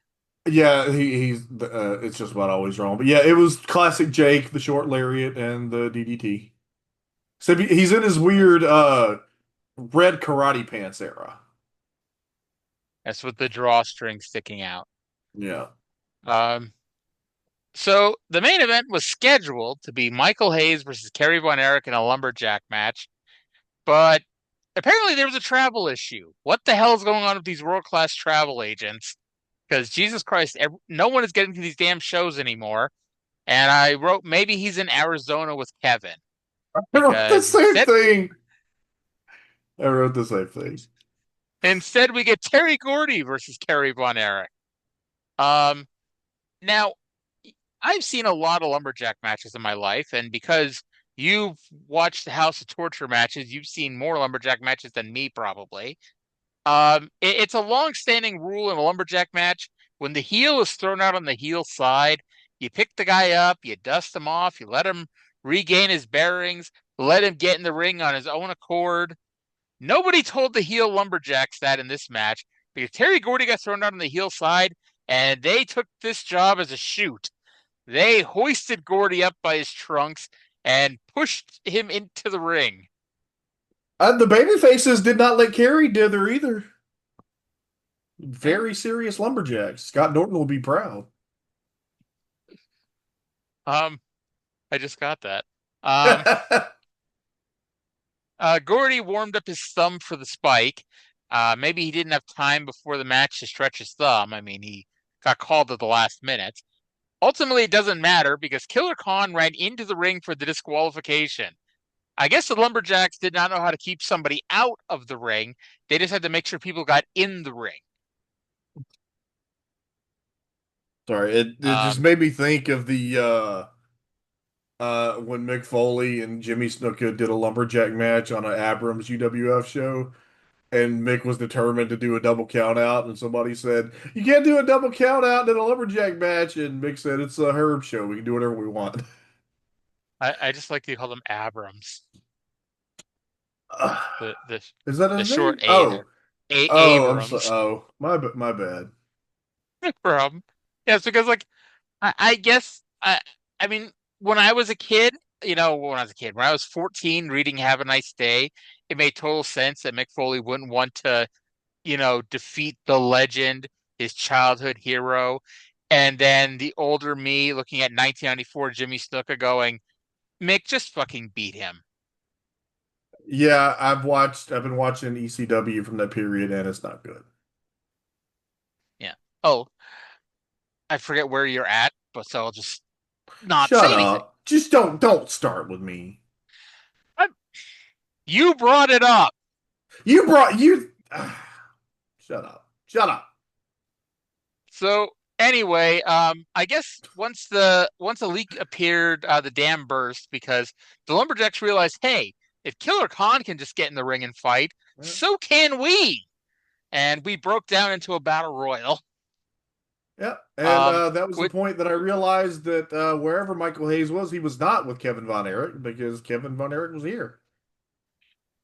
Yeah, he's it's just about always wrong. But yeah, it was classic Jake, the short lariat, and the DDT. So he's in his weird red karate pants era. That's with the drawstring sticking out. Yeah. So the main event was scheduled to be Michael Hayes versus Kerry Von Erich in a lumberjack match, but apparently there was a travel issue. What the hell is going on with these world-class travel agents? Because Jesus Christ, no one is getting to these damn shows anymore. And I wrote, maybe he's in Arizona with Kevin. I wrote the same thing. I wrote the same thing. Instead, we get Terry Gordy versus Kerry Von Erich. Now, I've seen a lot of lumberjack matches in my life, and because you've watched the House of Torture matches, you've seen more lumberjack matches than me, probably. It's a long-standing rule in a lumberjack match. When the heel is thrown out on the heel side, you pick the guy up, you dust him off, you let him regain his bearings, let him get in the ring on his own accord. Nobody told the heel lumberjacks that in this match because Terry Gordy got thrown out on the heel side, and they took this job as a shoot. They hoisted Gordy up by his trunks and pushed him into the ring. The babyfaces did not let Kerry dither either. Very serious lumberjacks. Scott Norton will be proud. I just got that. Gordy warmed up his thumb for the spike. Maybe he didn't have time before the match to stretch his thumb. I mean, he got called at the last minute. Ultimately, it doesn't matter because Killer Khan ran into the ring for the disqualification. I guess the Lumberjacks did not know how to keep somebody out of the ring. They just had to make sure people got in the ring. Sorry, it just made me think of the when Mick Foley and Jimmy Snuka did a lumberjack match on an Abrams UWF show, and Mick was determined to do a double count out, and somebody said, "You can't do a double count out in a lumberjack match," and Mick said, "It's a Herb show. We can do whatever we want." I just like to call them Abrams. Is that his the short name? A Oh, there. Abrams. Oh, my bad. No problem. Yes, because like I guess I mean when I was a kid, when I was 14 reading Have a Nice Day, it made total sense that Mick Foley wouldn't want to, defeat the legend, his childhood hero. And then the older me looking at 1994 Jimmy Snuka going, Mick, just fucking beat him. Yeah, I've been watching ECW from that period, and it's not good. Yeah. Oh, I forget where you're at, but so I'll just not Shut say anything. up. Just don't start with me. You brought it up. Shut up. So anyway, I guess once the leak appeared, the dam burst because the Lumberjacks realized, hey, if Killer Khan can just get in the ring and fight, so can we. And we broke down into a battle royal. Yeah, and that was the point that I realized that wherever Michael Hayes was, he was not with Kevin Von Erich because Kevin Von Erich was here.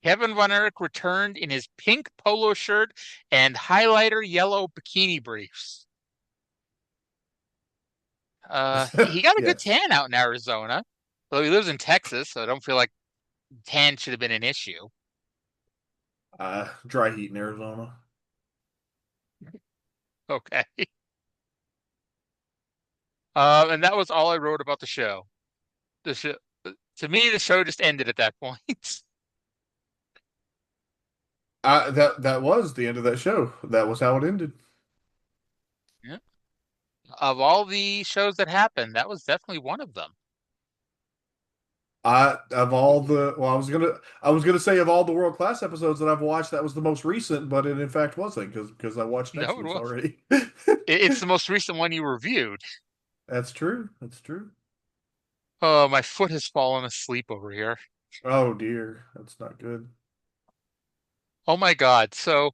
Kevin Von Erich returned in his pink polo shirt and highlighter yellow bikini briefs. He got a good tan out in Arizona, although he lives in Texas, so I don't feel like tan should have been an issue. Dry heat in Arizona. Okay. And that was all I wrote about the show. To me, the show just ended at that point. That was the end of that show. That was how it ended. Yeah. Of all the shows that happened, that was definitely one of them. I was gonna say of all the world class episodes that I've watched, that was the most recent, but it in fact wasn't because I watched next week's already. It's the most recent one you reviewed. That's true. Oh, my foot has fallen asleep over here. Oh dear, that's not good. Oh my God. So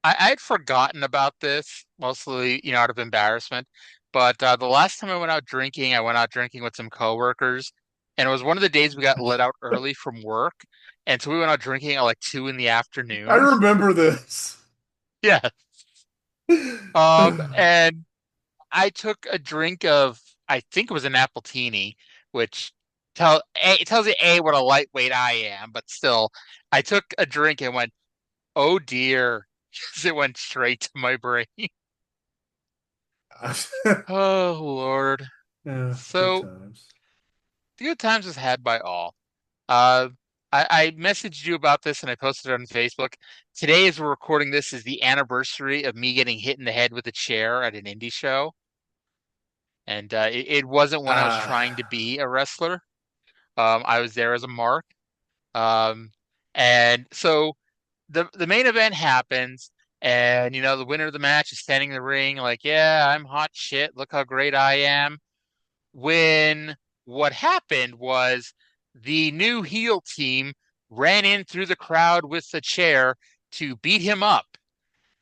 I'd forgotten about this, mostly, out of embarrassment. But the last time I went out drinking with some coworkers, and it was one of the days we got let out early from work. And so we went out drinking at like 2 in the afternoon. I remember this. Yeah. And I took a drink of, I think it was an appletini, which it tells you what a lightweight I am, but still, I took a drink and went, oh dear, because it went straight to my brain. Oh Lord. Yeah, so good times. The good times was had by all. I messaged you about this and I posted it on Facebook. Today, as we're recording this, is the anniversary of me getting hit in the head with a chair at an indie show. And it wasn't when I was trying to be a wrestler. I was there as a mark. And so the main event happens. And, the winner of the match is standing in the ring like, yeah, I'm hot shit. Look how great I am. When what happened was the new heel team ran in through the crowd with the chair to beat him up.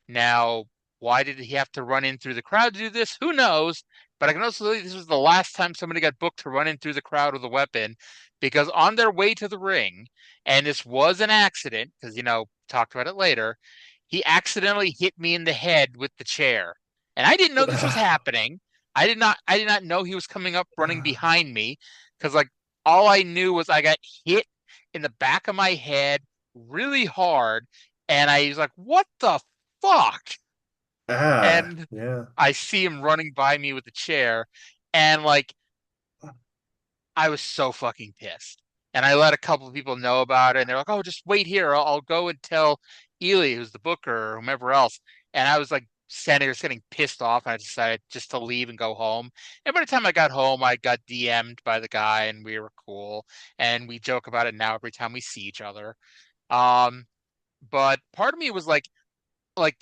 Now, why did he have to run in through the crowd to do this? Who knows? But I can also tell you this was the last time somebody got booked to run in through the crowd with a weapon, because on their way to the ring, and this was an accident, because, talked about it later, he accidentally hit me in the head with the chair. And I didn't know this was happening. I did not know he was coming up running behind me, because like all I knew was I got hit in the back of my head really hard, and I was like, what the fuck? And Yeah. I see him running by me with the chair, and like I was so fucking pissed. And I let a couple of people know about it, and they're like, "Oh, just wait here. I'll go and tell Ely, who's the booker, or whomever else." And I was like standing there, just getting pissed off, and I decided just to leave and go home. And by the time I got home, I got DM'd by the guy, and we were cool, and we joke about it now every time we see each other. Um, but part of me was like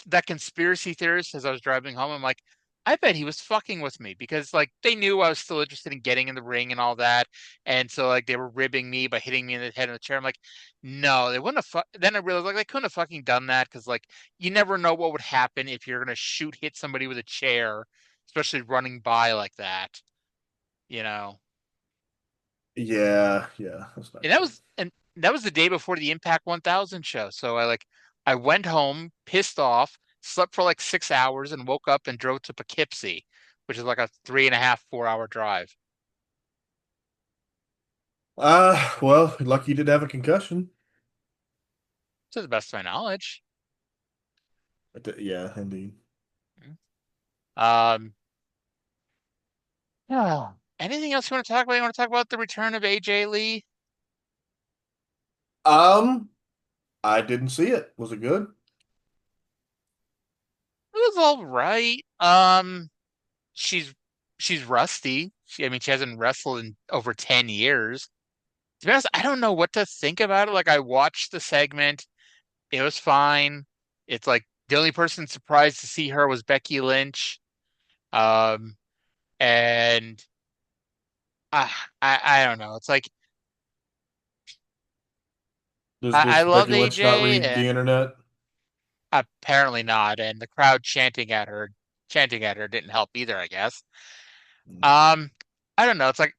that conspiracy theorist as I was driving home. I'm like, I bet he was fucking with me, because like they knew I was still interested in getting in the ring and all that, and so like they were ribbing me by hitting me in the head in the chair. I'm like, no, they wouldn't have. Then I realized like they couldn't have fucking done that, because like you never know what would happen if you're gonna hit somebody with a chair, especially running by like that, you know. Yeah. That's not And that good. was and that was the day before the Impact 1000 show. So I went home pissed off, slept for like 6 hours, and woke up and drove to Poughkeepsie, which is like a 3.5, 4 hour drive. Well, lucky you did have a concussion. To the best of my knowledge. Yeah, indeed. Um, yeah. Anything else you want to talk about? You want to talk about the return of AJ Lee? Um, I didn't see it. Was it good? It was all right. She's she's rusty. I mean, she hasn't wrestled in over 10 years. To be honest, I don't know what to think about it. Like, I watched the segment. It was fine. It's like the only person surprised to see her was Becky Lynch. Um, and I don't know. It's like I Does love Becky Lynch not AJ, read the and internet? apparently not. And the crowd chanting at her didn't help either, I guess. Um, I don't know. It's like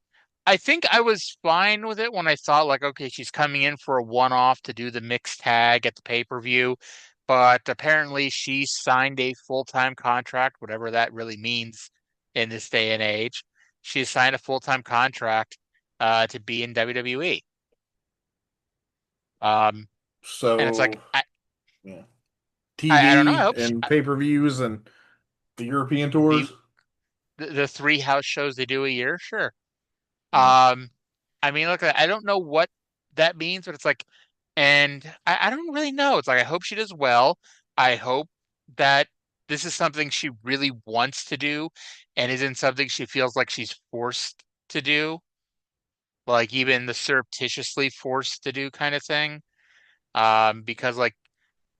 I think I was fine with it when I thought like, okay, she's coming in for a one-off to do the mixed tag at the pay-per-view, but apparently she signed a full-time contract, whatever that really means in this day and age. She signed a full-time contract to be in WWE. Um, and it's like So, yeah. I don't know. I TV hope and pay-per-views and the European the tours. the three house shows they do a year, sure. Yeah. I mean, look, I don't know what that means, but it's like, and I don't really know. It's like, I hope she does well. I hope that this is something she really wants to do and isn't something she feels like she's forced to do, like even the surreptitiously forced to do kind of thing. Because like,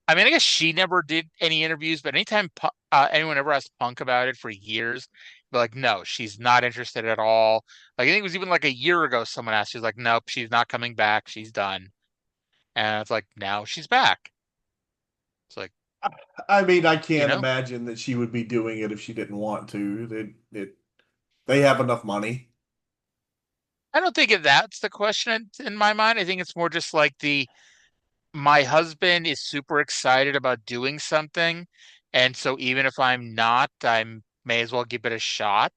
I mean, I guess she never did any interviews, but anytime anyone ever asked Punk about it for years, they're like, no, she's not interested at all. Like, I think it was even like a year ago, someone asked, she's like, nope, she's not coming back. She's done. And it's like, now she's back. It's like, I mean, I you can't know, imagine that she would be doing it if she didn't want to. They have enough money. I don't think that's the question in my mind. I think it's more just like my husband is super excited about doing something. And so even if I'm not, I may as well give it a shot.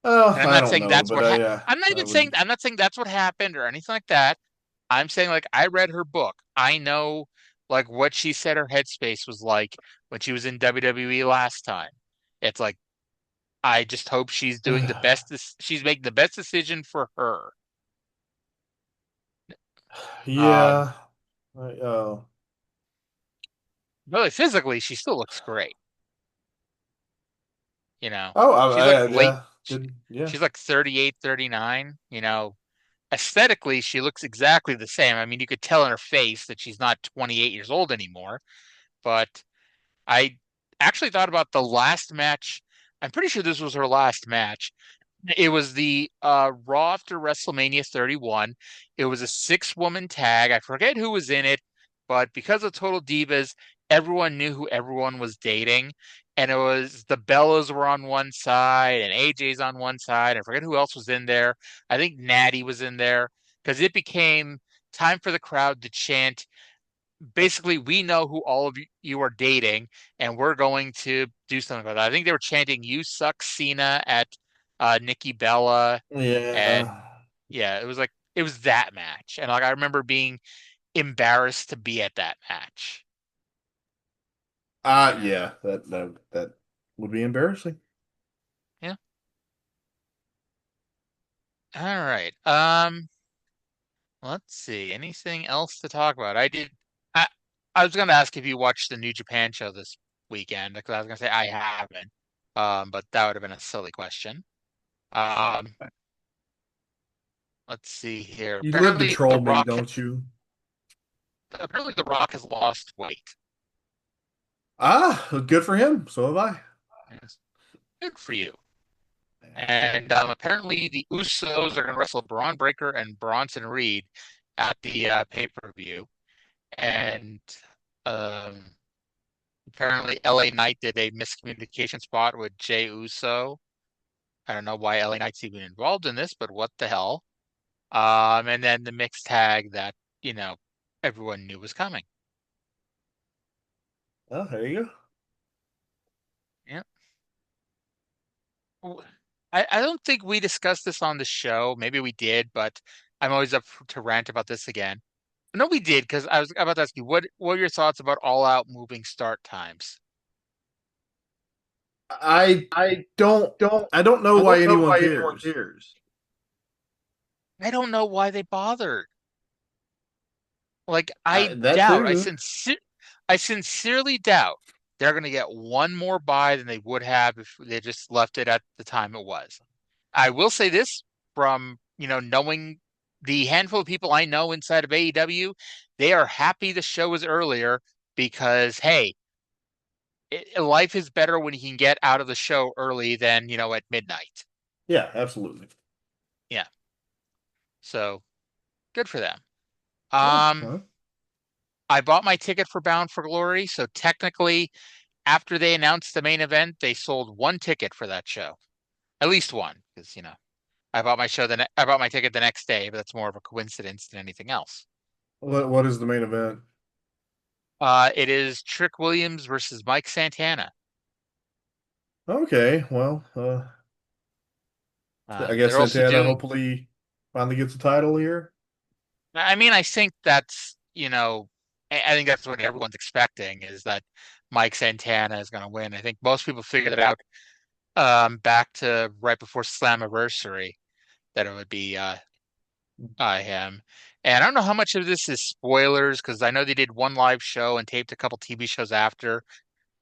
Oh, And I'm I not don't saying know, that's but what I'm not I even saying would. I'm not saying that's what happened or anything like that. I'm saying like I read her book. I know like what she said her headspace was like when she was in WWE last time. It's like I just hope she's doing the best she's making the best decision for her. Um Yeah. Oh. really physically she still looks great, you know. Oh, She's like late yeah. Did yeah. she's like 38, 39, aesthetically, she looks exactly the same. I mean, you could tell in her face that she's not 28 years old anymore. But I actually thought about the last match. I'm pretty sure this was her last match. It was the Raw after WrestleMania 31. It was a 6-woman tag. I forget who was in it, but because of Total Divas, everyone knew who everyone was dating. And it was the Bellas were on one side and AJ's on one side. I forget who else was in there. I think Natty was in there because it became time for the crowd to chant, basically, we know who all of you are dating, and we're going to do something about that. I think they were chanting "You suck, Cena" at Nikki Bella, and Yeah. yeah, it was that match, and like I remember being embarrassed to be at that match. Yeah, that would be embarrassing. Yeah. All right. Let's see. Anything else to talk about? I, I was going to ask if you watched the New Japan show this weekend because I was going to say I haven't. But that would have been a silly question. Um, let's see here. You live to troll me, don't you? Apparently, The Rock has lost weight. Good for him. So have I. Yes. Good for you. And apparently, the Usos are going to wrestle Braun Breaker and Bronson Reed at the pay-per-view. And um, apparently, LA Knight did a miscommunication spot with Jey Uso. I don't know why LA Knight's even involved in this, but what the hell? And then the mixed tag that, everyone knew was coming. Oh, there you go. Yeah. I don't think we discussed this on the show. Maybe we did, but I'm always up to rant about this again. No, we did, because I was about to ask you, what are your thoughts about all-out moving start times? I don't know why anyone cares. I don't know why they bothered. Like, That too. I sincerely doubt they're going to get one more buy than they would have if they just left it at the time it was. I will say this from, knowing the handful of people I know inside of AEW, they are happy the show was earlier because, hey, life is better when you can get out of the show early than, at midnight. Yeah, absolutely. Yeah. So good for them. I bought my ticket for Bound for Glory, so technically, after they announced the main event, they sold one ticket for that show, at least one, because I bought my ticket the next day, but that's more of a coincidence than anything else. What is the main event? It is Trick Williams versus Mike Santana. Okay, well, I guess Santana hopefully finally gets a title here. I mean, I think that's, I think that's what everyone's expecting is that Mike Santana is going to win. I think most people figured it out back to right before Slammiversary that it would be him. And I don't know how much of this is spoilers because I know they did one live show and taped a couple TV shows after.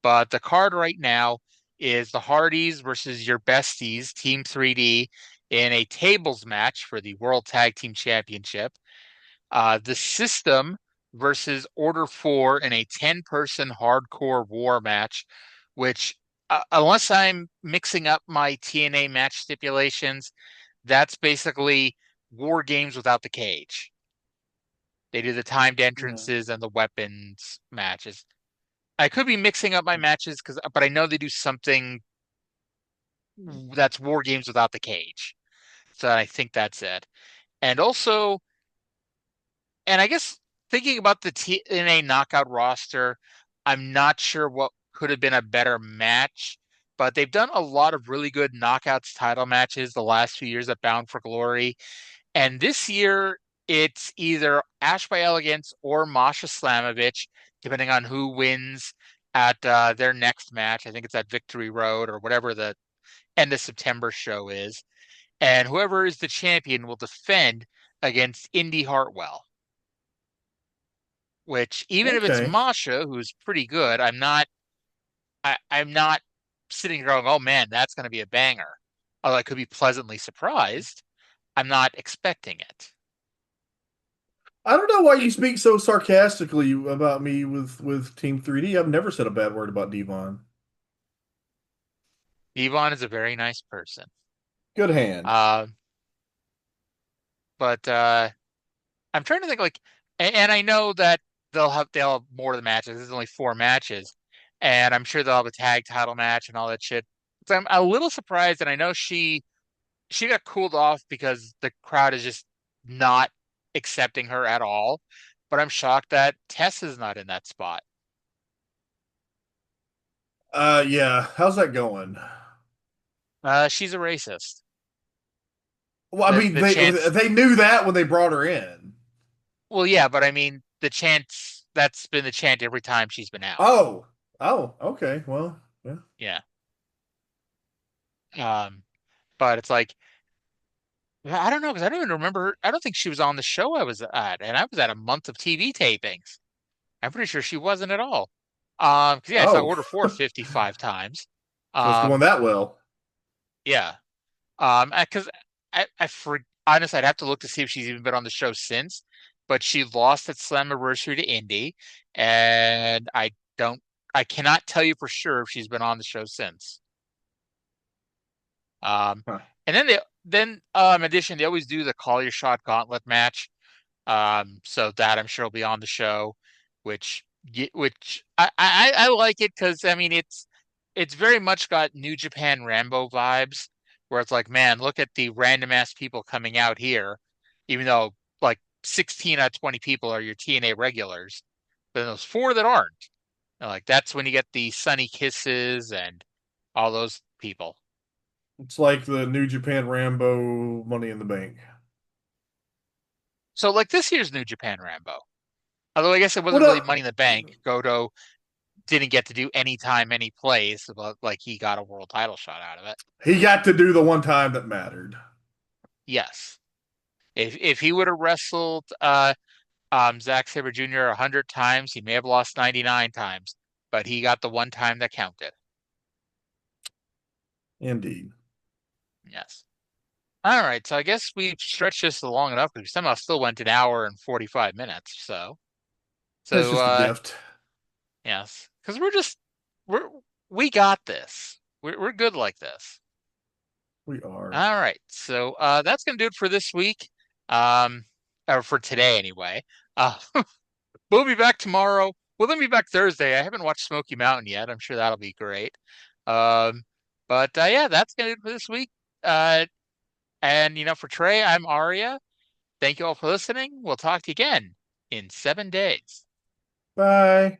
But the card right now is the Hardys versus your besties, Team 3D, in a tables match for the World Tag Team Championship. The System versus Order 4 in a 10-person hardcore war match, which, unless I'm mixing up my TNA match stipulations, that's basically war games without the cage. They do the timed entrances and the weapons matches. I could be mixing up my matches but I know they do something that's war games without the cage. So I think that's it. And also, and I guess thinking about the TNA knockout roster, I'm not sure what could have been a better match, but they've done a lot of really good knockouts title matches the last few years at Bound for Glory. And this year, it's either Ash by Elegance or Masha Slamovich, depending on who wins at their next match. I think it's at Victory Road or whatever the end of September show is. And whoever is the champion will defend against Indy Hartwell. Which, even if it's Masha, who's pretty good, I'm not sitting here going, oh man, that's going to be a banger. Although I could be pleasantly surprised. I'm not expecting it. I don't know why you speak so sarcastically about me with Team 3D. I've never said a bad word about Devon. Devon is a very nice person. Good hand. But I'm trying to think like, and I know that they'll have more of the matches. There's only 4 matches, and I'm sure they'll have a tag title match and all that shit. So I'm a little surprised, and I know she got cooled off because the crowd is just not accepting her at all. But I'm shocked that Tess is not in that spot. Yeah. How's that going? She's a racist. Well, I mean, The chance, they knew that when they brought her in. well, yeah, but I mean, the chance that's been the chant every time she's been out. Oh, okay. Well, yeah. Yeah. But it's like I don't know because I don't even remember. I don't think she was on the show I was at, and I was at a month of TV tapings. I'm pretty sure she wasn't at all. 'Cause yeah, I saw Oh, Order 4 55 times. so it's going Um, that well. yeah. Because honestly, I'd have to look to see if she's even been on the show since. But she lost at Slammiversary to Indy, and I cannot tell you for sure if she's been on the show since. Um, Huh. and then in addition, they always do the Call Your Shot Gauntlet match. So that I'm sure will be on the show, which I like it because I mean it's very much got New Japan Rambo vibes, where it's like, man, look at the random ass people coming out here, even though like 16 out of 20 people are your TNA regulars, but then those 4 that aren't, like that's when you get the Sunny Kisses and all those people. It's like the New Japan Rambo Money in the Bank. So like this year's New Japan Rambo. Although I guess it What wasn't really up? Money in the Bank. Goto didn't get to do any time, any place, but like he got a world title shot out of it. He got to do the one time that mattered. Yes. If he would have wrestled Zack Sabre Jr. 100 times, he may have lost 99 times, but he got the one time that counted. Indeed. Yes. All right, so I guess we've stretched this long enough because we somehow still went an hour and 45 minutes. It's just a gift. Yes, because we got this. We're good like this. We are. All right, so that's gonna do it for this week. Or for today anyway. Uh, we'll be back tomorrow. We'll then be back Thursday. I haven't watched Smoky Mountain yet. I'm sure that'll be great. But yeah, that's gonna do it for this week. And for Trey, I'm Arya. Thank you all for listening. We'll talk to you again in 7 days. Bye.